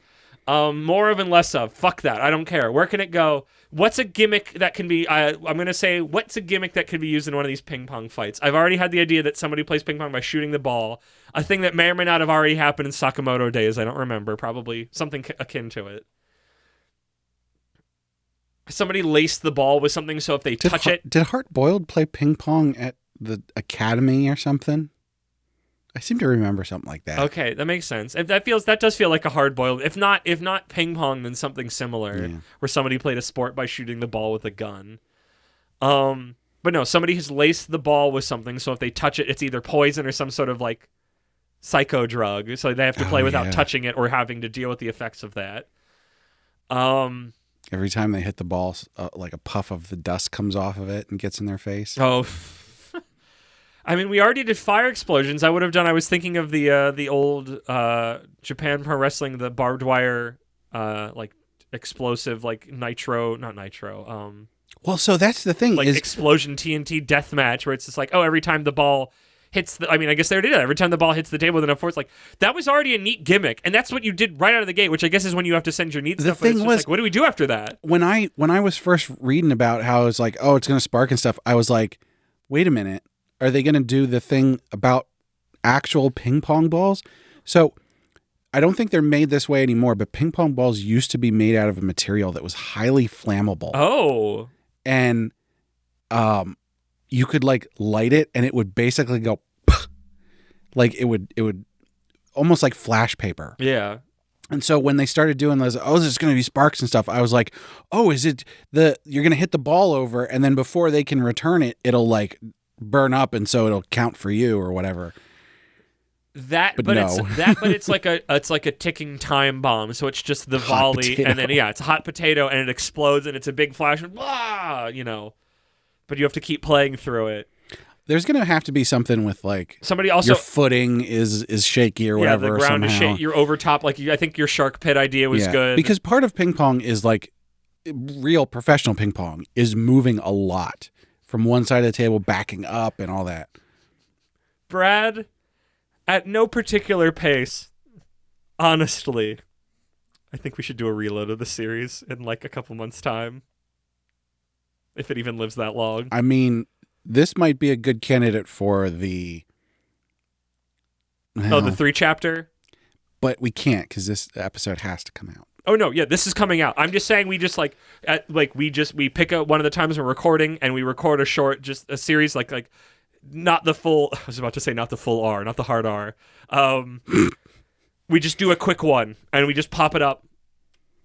More of and less of. Fuck that. I don't care. Where can it go? What's a gimmick that can be... I'm going to say, what's a gimmick that could be used in one of these ping pong fights? I've already had the idea that somebody plays ping pong by shooting the ball. A thing that may or may not have already happened in Sakamoto days. I don't remember. Probably something akin to it. Somebody laced the ball with something so if they touch it... Did Hart Boiled play ping pong at the academy or something? I seem to remember something like that. Okay, that makes sense. That does feel like a hard-boiled. If not ping pong, then something similar, where somebody played a sport by shooting the ball with a gun. But no, somebody has laced the ball with something, so if they touch it, it's either poison or some sort of like psycho drug. So they have to play without touching it or having to deal with the effects of that. Every time they hit the ball, like a puff of the dust comes off of it and gets in their face. Oh. I mean, we already did fire explosions. I was thinking of the old Japan Pro Wrestling, the barbed wire, like explosive, like not nitro. Well, so that's the thing, like explosion TNT death match, where it's just like, oh, every time the ball hits I guess they already did it. Every time the ball hits the table with enough force, like that was already a neat gimmick, and that's what you did right out of the gate, which I guess is when you have to send your neat stuff. The thing was, like, what do we do after that? When I was first reading about how it's like, oh, it's gonna spark and stuff, I was like, wait a minute. Are they going to do the thing about actual ping pong balls? So I don't think they're made this way anymore, but ping pong balls used to be made out of a material that was highly flammable. Oh. And you could like light it and it would basically go like it would almost like flash paper. Yeah. And so when they started doing those, there's going to be sparks and stuff, I was like, is it you're going to hit the ball over, and then before they can return it, it'll like burn up, and so it'll count for you or whatever. But no. It's like a ticking time bomb. So it's just the volley, potato. and then it's a hot potato, and it explodes, and it's a big flash, and blah, you know. But you have to keep playing through it. There's going to have to be something with like somebody also your footing is shaky or whatever. Yeah, the ground is somehow. shaky. You're over top. Like I think your shark pit idea was good because part of ping pong is like real professional ping pong is moving a lot from one side of the table, backing up, and all that. Brad, at no particular pace, honestly, I think we should do a reload of the series in like a couple months' time, if it even lives that long. I mean, this might be a good candidate for the... the 3-chapter? But we can't, because this episode has to come out. Oh, no, yeah, this is coming out. I'm just saying we just, we pick up one of the times we're recording, and we record a series, like not the full... I was about to say not the full R, not the hard R. We just do a quick one, and we just pop it up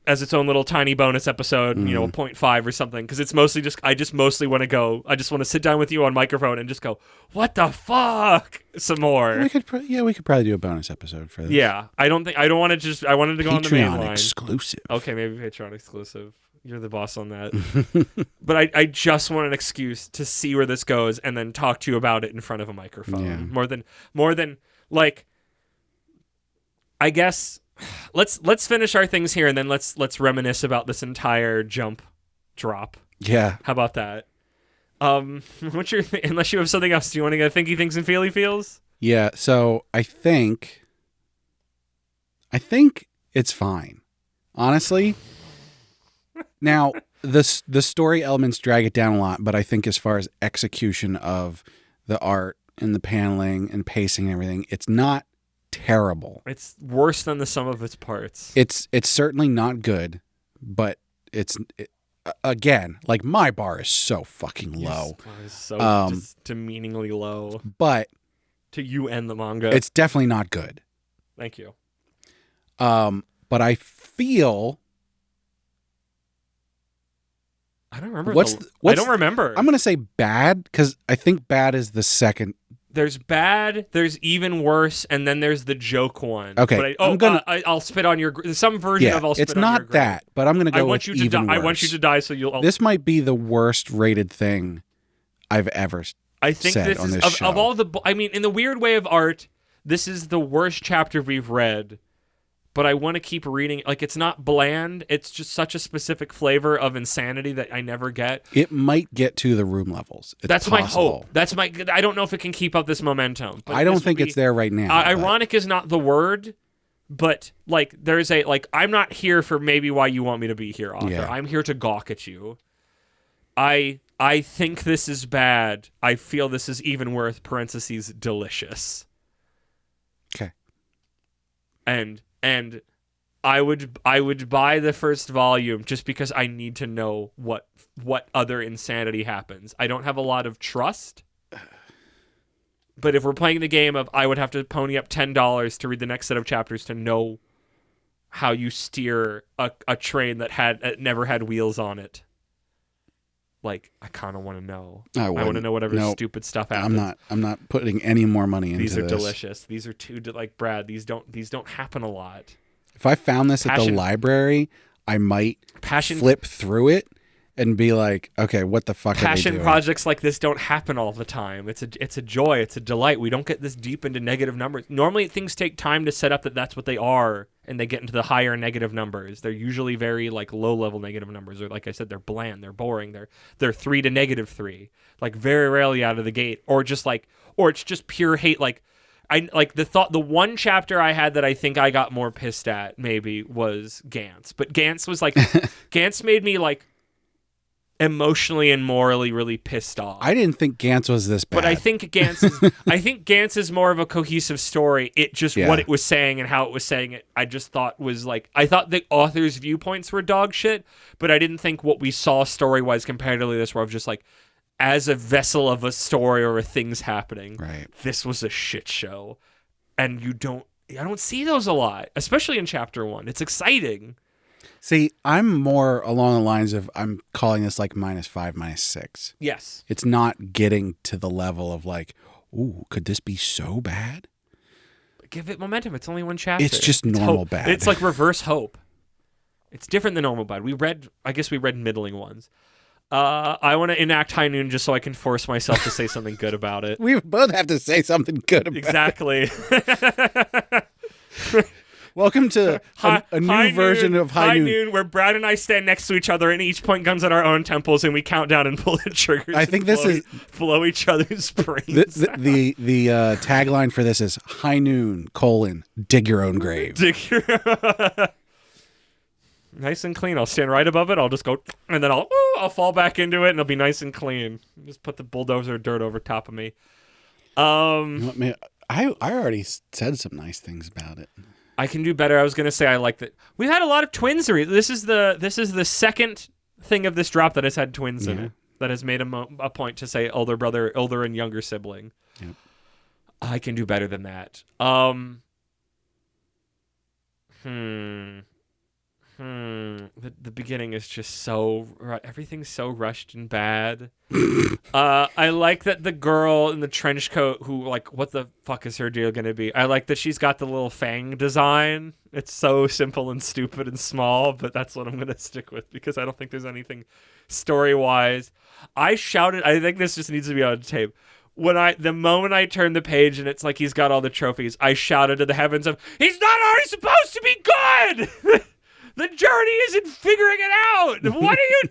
as its own little tiny bonus episode, 0.5 or something, because it's mostly I just mostly want to sit down with you on microphone and just go, what the fuck? Some more. We could probably do a bonus episode for this. Yeah, I wanted to go on the main line. Patreon exclusive. Okay, maybe Patreon exclusive. You're the boss on that. But I just want an excuse to see where this goes and then talk to you about it in front of a microphone. Yeah. More than like, I guess... Let's finish our things here, and then let's reminisce about this entire jump drop. Yeah. How about that? What's your unless you have something else, do you want to go thinky things and feely feels? Yeah. So I think it's fine, honestly. Now the story elements drag it down a lot, but I think as far as execution of the art and the paneling and pacing and everything, it's not terrible. It's worse than the sum of its parts. It's certainly not good, but again, like my bar is so fucking low. Yes, so just demeaningly low. But to you and the manga, it's definitely not good. Thank you. But I feel I don't remember. I don't remember. I'm gonna say bad because I think bad is the second. There's bad, there's even worse, and then there's the joke one. Okay, but I'll spit on your... some version of I'll spit on your... It's not that, but I'm going to go with even worse. I want you to die, so you'll... This might be the worst rated thing I've ever said on this show. Of all the... I mean, in the weird way of art, this is the worst chapter we've read, but I want to keep reading. Like, it's not bland. It's just such a specific flavor of insanity that I never get. It might get to the room levels. That's possible. My hope. I don't know if it can keep up this momentum. I don't think it's there right now. Ironic is not the word, but like there's I'm not here for maybe why you want me to be here, author. Yeah. I'm here to gawk at you. I think this is bad. I feel this is even worth (parentheses) delicious. Okay. And I would buy the first volume just because I need to know what other insanity happens. I don't have a lot of trust, but if we're playing the game of I would have to pony up $10 to read the next set of chapters to know how you steer a train that never had wheels on it. Like, I kind of want to know. I want to know whatever stupid stuff happens. I'm not putting any more money into this. These are delicious. These are Brad. These don't happen a lot. If I found this at the library, I might flip through it and be like, okay, what the fuck are they doing? Passion projects like this don't happen all the time. It's a joy. It's a delight. We don't get this deep into negative numbers. Normally, things take time to set up that's what they are, and they get into the higher negative numbers. They're usually very low-level negative numbers, or like I said, they're bland, they're boring, they're 3 to -3, like very rarely out of the gate, or it's just pure hate. The one chapter I had that I think I got more pissed at maybe was Gantz, but Gantz was Gantz made me emotionally and morally really pissed off. I didn't think Gantz was this bad. But I think Gantz is more of a cohesive story. What it was saying and how it was saying it, I just thought was I thought the author's viewpoints were dog shit, but I didn't think what we saw story-wise comparatively this where I was just as a vessel of a story or a thing's happening. Right. This was a shit show. And you don't I don't see those a lot, especially in chapter 1. It's exciting. See, I'm more along the lines of I'm calling this like -5, -6. Yes. It's not getting to the level of like, ooh, could this be so bad? Give it momentum. It's only one chapter. It's just normal bad. It's like reverse hope. It's different than normal bad. I guess we read middling ones. I want to enact High Noon just so I can force myself to say something good about it. We both have to say something good about Exactly. Welcome to a new version of High Noon. where Brad and I stand next to each other and each point guns at our own temples and we count down and pull the triggers. I think this is blow each other's brains. The tagline for this is High Noon: dig your own grave. Nice and clean. I'll stand right above it. I'll just go, and then I'll fall back into it, and it'll be nice and clean. Just put the bulldozer dirt over top of me. I already said some nice things about it. I can do better. I was gonna say I like that. We've had a lot of twins. This is the second thing of this drop that has had twins in it. That has made a point to say older brother, older and younger sibling. Yep. I can do better than that. The beginning is just so everything's so rushed and bad. I like that the girl in the trench coat who like what the fuck is her deal gonna be? I like that she's got the little fang design. It's so simple and stupid and small, but that's what I'm gonna stick with because I don't think there's anything story wise. I shouted. I think this just needs to be on tape. The moment I turned the page and it's like he's got all the trophies, I shouted to the heavens of, "He's not already supposed to be good! The journey isn't figuring it out! What are you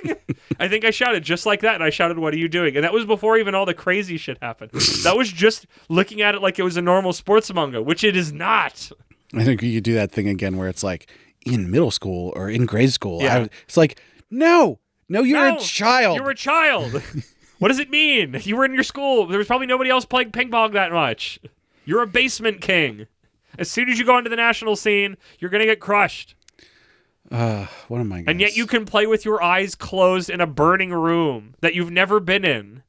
doing?" I think I shouted just like that, and I shouted, "What are you doing?" And that was before even all the crazy shit happened. That was just looking at it like it was a normal sports manga, which it is not. I think you could do that thing again where it's like in middle school or in grade school. Yeah. It's like, no, you're a child. You're a child. What does it mean? You were in your school. There was probably nobody else playing ping pong that much. You're a basement king. As soon as you go into the national scene, you're going to get crushed. What am I gonna And yet you can play with your eyes closed in a burning room that you've never been in.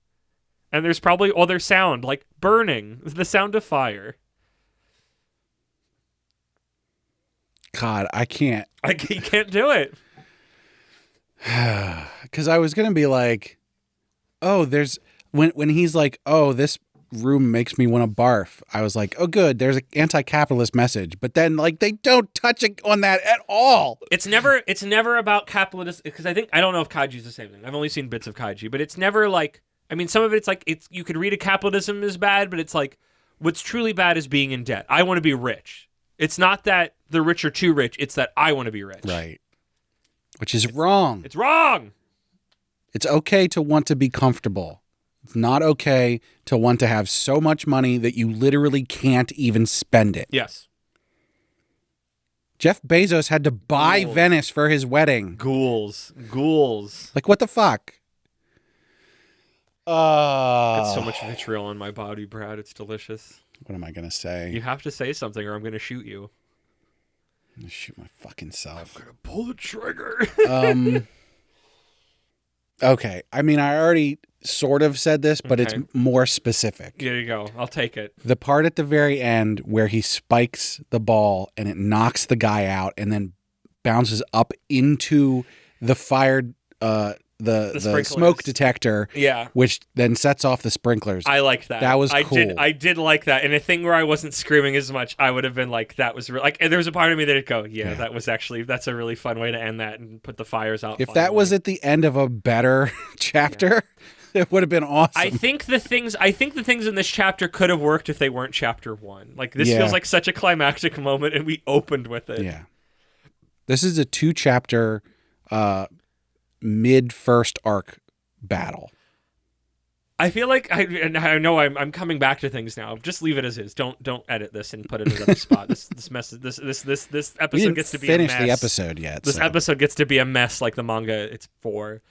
And there's probably other sound, like burning, the sound of fire. God, I can't. You can't do it. Because I was going to be like, oh, there's... When he's like, oh, this room makes me want to barf, I was like, oh good, there's an anti-capitalist message. But then like they don't touch it on that at all. It's never about capitalist, because I don't know if Kaiji's the same thing. I've only seen bits of Kaiji, but it's never like, I mean, some of it's like, you could read a capitalism is bad, but it's like, what's truly bad is being in debt. I want to be rich. It's not that the rich are too rich, it's that I want to be rich. Right. Which is wrong. It's wrong. It's okay to want to be comfortable. It's not okay to want to have so much money that you literally can't even spend it. Yes. Jeff Bezos had to buy Venice for his wedding. Ghouls. Like, what the fuck? Got so much vitriol in my body, Brad. It's delicious. What am I going to say? You have to say something or I'm going to shoot you. I'm going to shoot my fucking self. I'm going to pull the trigger. Okay. I mean, I already sort of said this, but Okay. it's more specific. There you go. I'll take it. The part at the very end where he spikes the ball and it knocks the guy out and then bounces up into the fired, the smoke detector, Yeah. which then sets off the sprinklers. I liked that. That was cool. I did like that. And a thing where I wasn't screaming as much, I would have been like, that was like, and there was a part of me that'd go, yeah, that's a really fun way to end that and put the fires out. If finally. that was at the end of a better chapter, it would have been awesome. I think the things in this chapter could have worked if they weren't chapter 1. Like this Yeah. feels like such a climactic moment and we opened with it. Yeah. This is a 2-chapter mid-first arc battle. I feel like I know I'm coming back to things now. Just leave it as is. Don't edit this and put it in another spot. This episode We didn't gets to be a finish mess. the episode yet. This so. episode gets to be a mess like the manga it's for.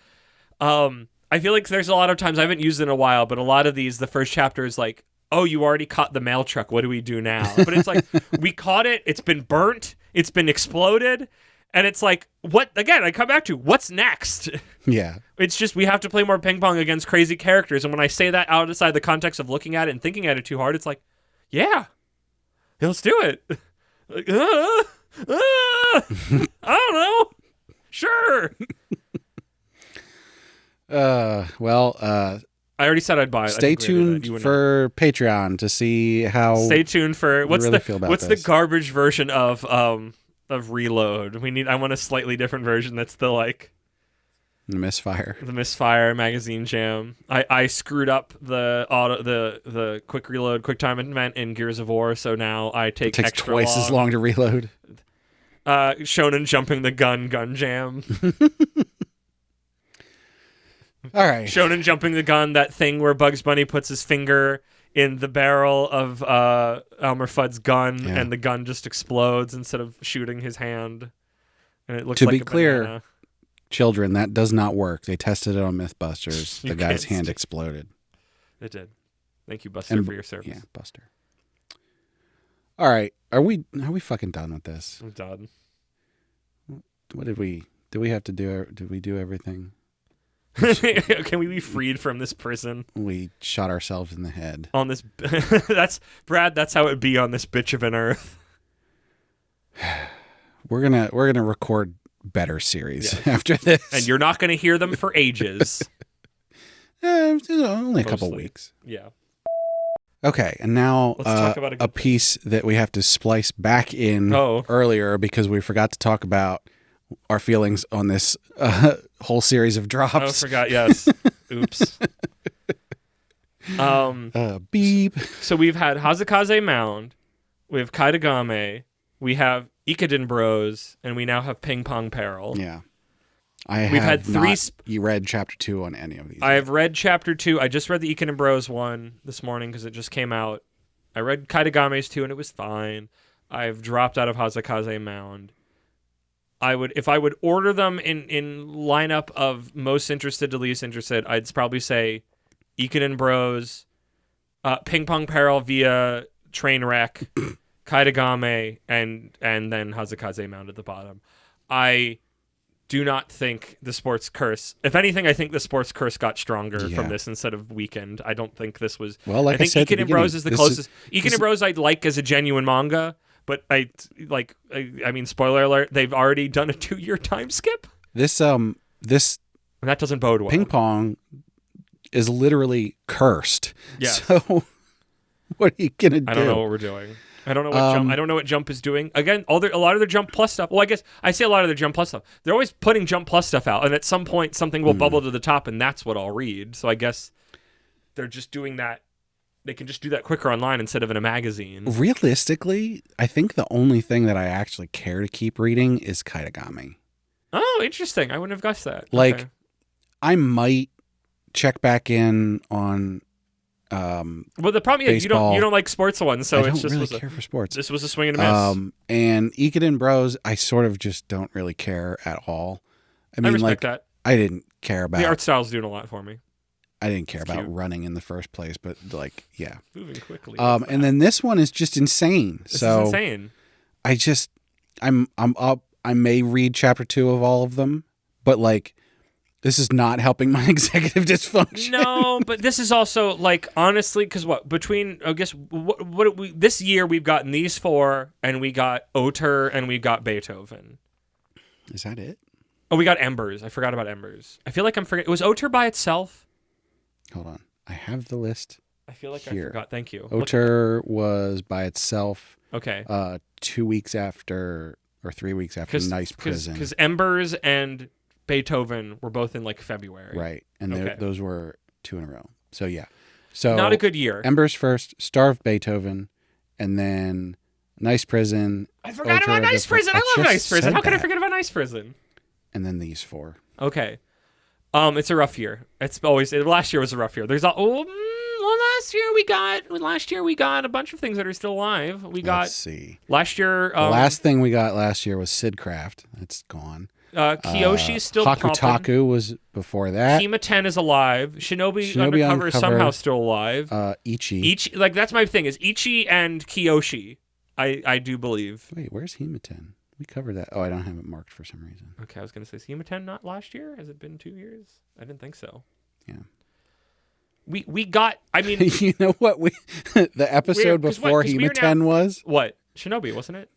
I feel like there's a lot of times, I haven't used it in a while, but a lot of these, the first chapter is like, oh, you already caught the mail truck. What do we do now? But it's like, we caught it. It's been burnt. It's been exploded. And it's like, what? Again, I come back to, what's next? Yeah. It's just, we have to play more ping pong against crazy characters. And when I say that outside the context of looking at it and thinking at it too hard, it's like, yeah. let's do it. Like, I don't know. Sure. I already said I'd buy it. Stay tuned for Patreon to see how. Stay tuned for what's the the garbage version of Reload. I want a slightly different version. That's the Misfire. The Misfire magazine jam. I screwed up the quick reload, quick time event in Gears of War, so now I take it takes extra twice as long to reload. Shonen jumping the gun jam. All right. Shonen jumping the gun, that thing where Bugs Bunny puts his finger in the barrel of Elmer Fudd's gun, and the gun just explodes instead of shooting his hand. And it looks to like be a clear, banana. Children, that does not work. They tested it on Mythbusters. The guy's hand exploded. It did. Thank you, Buster, for your service. Yeah, Buster. All right. Are we fucking done with this? I'm done. What did we have to do? Did we do everything? Can we be freed from this prison? We shot ourselves in the head. On this that's how it would be on this bitch of an earth. We're gonna record better series after this. And you're not gonna hear them for ages. Only a couple weeks. Yeah. Okay, and now Let's talk about a piece that we have to splice back in earlier because we forgot to talk about our feelings on this whole series of drops. Oh, I forgot, yes. Oops. Beep. So we've had Hazakaze Mound, we have Kaitagame, we have Ikuden Bros, and we now have Ping-Pong Peril. Yeah. We've had three. You read chapter 2 on any of these? I have read chapter 2. I just read the Ikuden Bros one this morning because it just came out. I read Kaitagame's 2 and it was fine. I've dropped out of Hazakaze Mound. If I would order them in lineup of most interested to least interested, I'd probably say Ikuden Bros, Ping-Pong Peril via Trainwreck, Kaitagame, and then Hazakaze Mound at the bottom. I do not think the sports curse. If anything, I think the sports curse got stronger from this instead of weakened. I don't think this was. Well, like I think said, Ikuden Bros is the closest. Ikuden Bros I like as a genuine manga. But I mean, spoiler alert, they've already done a 2-year time skip. This and that doesn't bode well. Ping pong is literally cursed. Yeah. So what are you gonna do? I don't know what we're doing. I don't know what Jump. I don't know what Jump is doing. Again, a lot of their Jump Plus stuff. Well, I guess I say a lot of their Jump Plus stuff. They're always putting Jump Plus stuff out, and at some point something will bubble to the top, and that's what I'll read. So I guess they're just doing that. They can just do that quicker online instead of in a magazine. Realistically, I think the only thing that I actually care to keep reading is Kaitagame. Oh, interesting. I wouldn't have guessed that. Like, I might check back in on well, the problem is you don't like sports ones, so I it's don't just really care for sports. This was a swing and a miss. And Ikuden Bros, I sort of just don't really care at all. I mean, respect that. I didn't care about the art style's doing a lot for me. I didn't care about running in the first place, but yeah. Moving quickly. And then this one is just insane. This is insane. I'm up. I may read chapter 2 of all of them, but this is not helping my executive dysfunction. No, but this is also honestly, because this year we've gotten these 4, and we got Oter, and we got Beethoven. Is that it? Oh, we got Embers. I forgot about Embers. I feel like I'm forgetting. Was Oter by itself? Hold on. I have the list. I feel like here. I forgot. Thank you. Oter was by itself. Okay. 2 weeks after or 3 weeks after Nice Prison. Because Embers and Beethoven were both in February. Right. And those were 2 in a row. So yeah. So not a good year. Embers first, Starved Beethoven, and then Nice Prison. I forgot about Nice Prison. I love Nice Prison. How could I forget about Nice Prison? And then these 4. Okay. It's a rough year. Last year was a rough year. Last year we got a bunch of things that are still alive. Let's see. Last year, the last thing we got last year was Sidcraft. That's gone. Kiyoshi's still Hakutaku was before that. Kima 10 is alive. Shinobi Undercover is somehow still alive. Ichi. That's my thing, is Ichi and Kiyoshi. I do believe. Wait, where's Hematen? We covered that. Oh, I don't have it marked for some reason. Okay, I was going to say, Hematen not last year? Has it been 2 years? I didn't think so. Yeah. we got. I mean, You know what? The episode 'cause what? before 'Cause we were Hematen was? what Shinobi, wasn't it?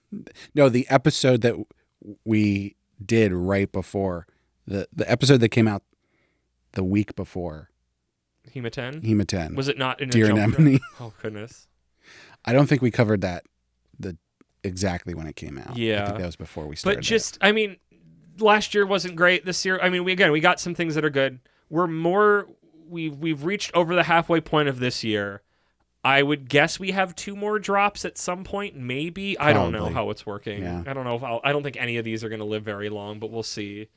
No, the episode that we did right before the episode that came out the week before Hematen. Was it not in a Dear jump Anemone. drive? Oh goodness. I don't think we covered that exactly when it came out. Yeah. I think that was before we started. But just, I mean, last year wasn't great. This year, I mean, we got some things that are good. We've reached over the halfway point of this year. I would guess we have 2 more drops at some point, maybe. I don't know Probably. how it's working. Yeah. I don't know if I don't think any of these are going to live very long, but we'll see.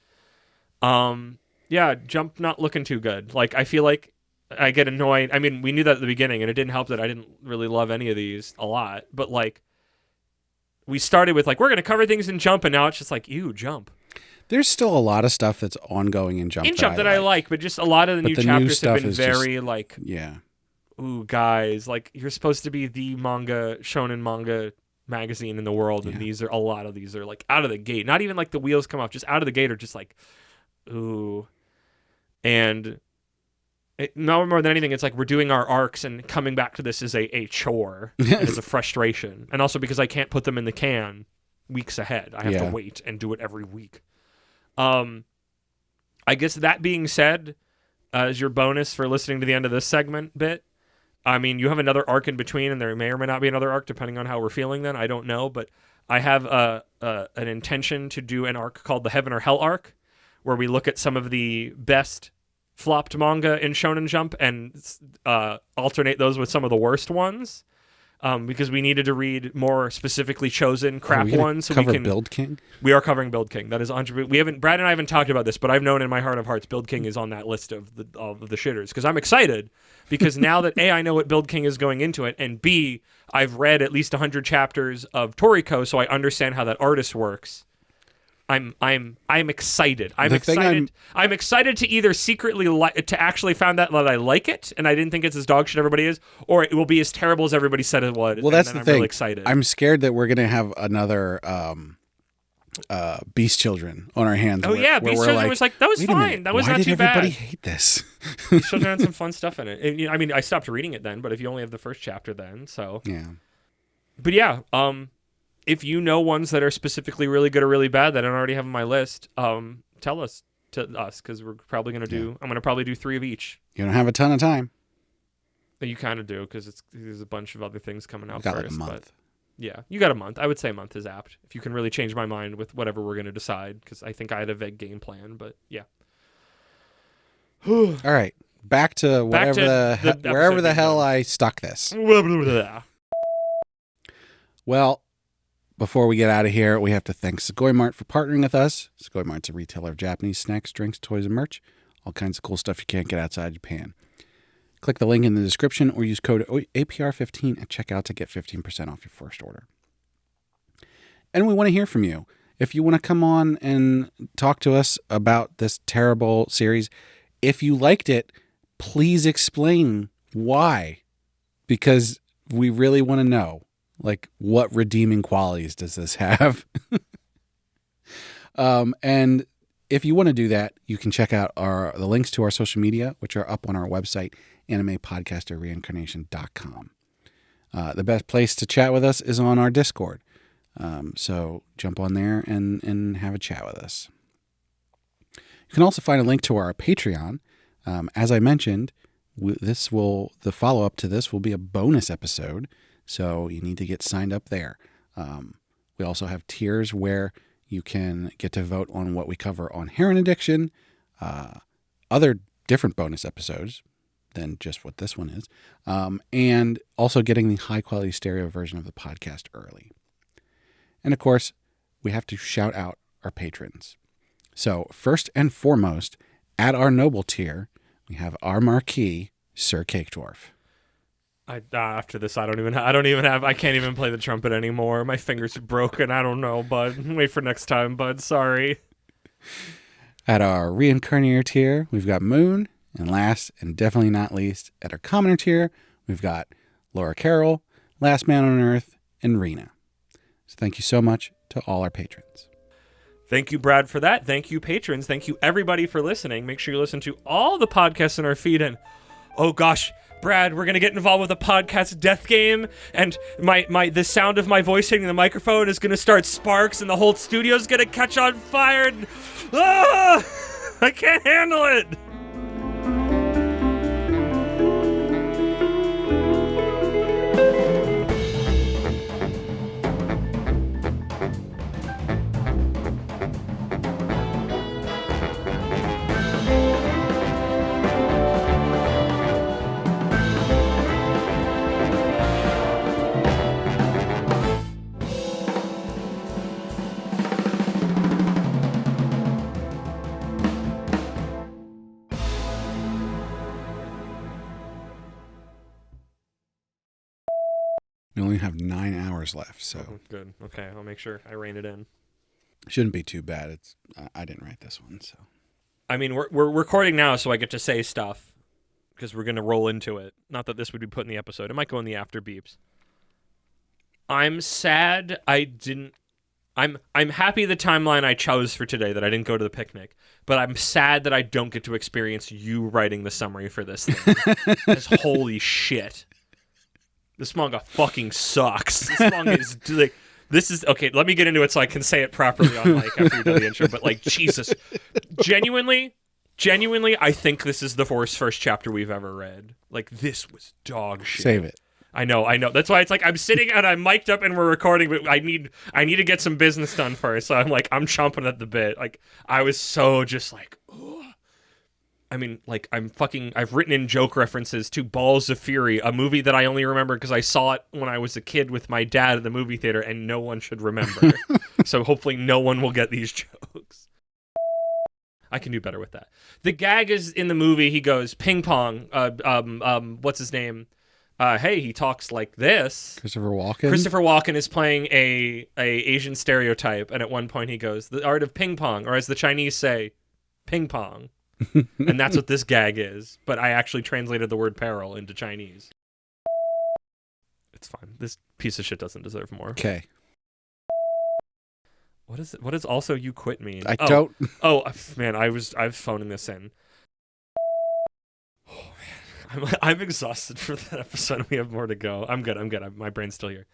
Yeah, Jump not looking too good. Like, I feel like I get annoyed. I mean, we knew that at the beginning, and it didn't help that I didn't really love any of these a lot. But like, we started with like, we're going to cover things in Jump, and now it's just like, ew, Jump. There's still a lot of stuff that's ongoing in Jump. That I like, but just a lot of the new the new chapters have stuff been is very like, Yeah. ooh, guys, like, you're supposed to be the shonen manga magazine in the world, and a lot of these are like out of the gate. Not even like the wheels come off, just out of the gate are just like, ooh. And no more than anything, it's like we're doing our arcs, and coming back to this is a chore and is a frustration. And also because I can't put them in the can weeks ahead. I have to wait and do it every week. I guess that being said, as your bonus for listening to the end of this segment bit, I mean, you have another arc in between, and there may or may not be another arc depending on how we're feeling then. I don't know, but I have an intention to do an arc called the Heaven or Hell arc, where we look at some of the best flopped manga in Shonen Jump and alternate those with some of the worst ones, because we needed to read more specifically chosen crap ones. So cover Build King? We are covering Build King. That is 100%. Brad and I haven't talked about this, but I've known in my heart of hearts Build King is on that list of the shitters, because I'm excited, because now that A, I know what Build King is going into it, and B, I've read at least 100 chapters of Toriko, so I understand how that artist works. I'm excited. I'm excited to either secretly to actually find out that I like it, and I didn't think it's as dog shit everybody is, or it will be as terrible as everybody said it would. Well, that's the I'm thing. Really excited. I'm scared that we're gonna have another Beast Children on our hands. Oh yeah, Beast Children was like, that was fine. That was not too bad. Why did everybody hate this? Beast Children had some fun stuff in it. And, I mean, I stopped reading it then, but if you only have the first chapter then, so yeah. But yeah, if you know ones that are specifically really good or really bad that I don't already have on my list, tell us because we're probably going to do. I'm going to probably do 3 of each. You don't have a ton of time. You kind of do, because there's a bunch of other things coming out got first. Like a month. But yeah, you got a month. I would say a month is apt if you can really change my mind with whatever we're going to decide, because I think I had a vague game plan. But yeah. All right, back to wherever the hell I stuck this. Well, before we get out of here, we have to thank Sugoi Mart for partnering with us. Sugoi Mart's a retailer of Japanese snacks, drinks, toys, and merch. All kinds of cool stuff you can't get outside Japan. Click the link in the description or use code APR15 at checkout to get 15% off your first order. And we want to hear from you. If you want to come on and talk to us about this terrible series, if you liked it, please explain why. Because we really want to know. Like, what redeeming qualities does this have? And if you want to do that, you can check out the links to our social media, which are up on our website, animepodcasterreincarnation.com. The best place to chat with us is on our Discord. So jump on there and have a chat with us. You can also find a link to our Patreon. As I mentioned, the follow-up to this will be a bonus episode. So you need to get signed up there. We also have tiers where you can get to vote on what we cover on heroin addiction, other different bonus episodes than just what this one is, and also getting the high-quality stereo version of the podcast early. And, of course, we have to shout out our patrons. So first and foremost, at our noble tier, we have our marquee, Sir Cake Dwarf. After this, I can't even play the trumpet anymore. My fingers are broken. I don't know, bud. Wait for next time, bud. Sorry. At our reincarnator tier, we've got Moon. And last, and definitely not least, at our commoner tier, we've got Laura Carroll, Last Man on Earth, and Rena. So thank you so much to all our patrons. Thank you, Brad, for that. Thank you, patrons. Thank you, everybody, for listening. Make sure you listen to all the podcasts in our feed, and oh gosh, Brad, we're gonna get involved with a podcast death game, and the sound of my voice hitting the microphone is gonna start sparks, and the whole studio's gonna catch on fire. And, I can't handle it. We only have 9 hours left, so Oh, good. Okay, I'll make sure I rein it in. shouldn't be too bad. It's I didn't write this one, so. I mean, we're recording now, so I get to say stuff because we're gonna roll into it. Not that this would be put in the episode. It might go in the after beeps. I'm sad I didn't. I'm happy the timeline I chose for today that I didn't go to the picnic, but I'm sad that I don't get to experience you writing the summary for this thing. 'Cause holy shit, this manga fucking sucks. This manga is like. This is okay. Let me get into it so I can say it properly on mic after you do the intro. But like, Jesus, genuinely, I think this is the first chapter we've ever read. Like, this was dog shit. Save it. I know. That's why it's like I'm sitting and I'm mic'd up and we're recording, but I need to get some business done first. So I'm chomping at the bit. Like, I was so just like, ugh. I mean, like, I've written in joke references to Balls of Fury, a movie that I only remember because I saw it when I was a kid with my dad at the movie theater, and no one should remember. So hopefully no one will get these jokes. I can do better with that. The gag is in the movie, he goes, ping pong, what's his name? Hey, he talks like this. Christopher Walken? Christopher Walken is playing a Asian stereotype, and at one point he goes, the art of ping pong, or as the Chinese say, ping pong. And that's what this gag is, but I actually translated the word peril into Chinese. It's fine. This piece of shit doesn't deserve more. Okay. What is also you quit mean? I don't. Oh man, I was phoning this in. Oh man, I'm exhausted for that episode. We have more to go. I'm good. My brain's still here.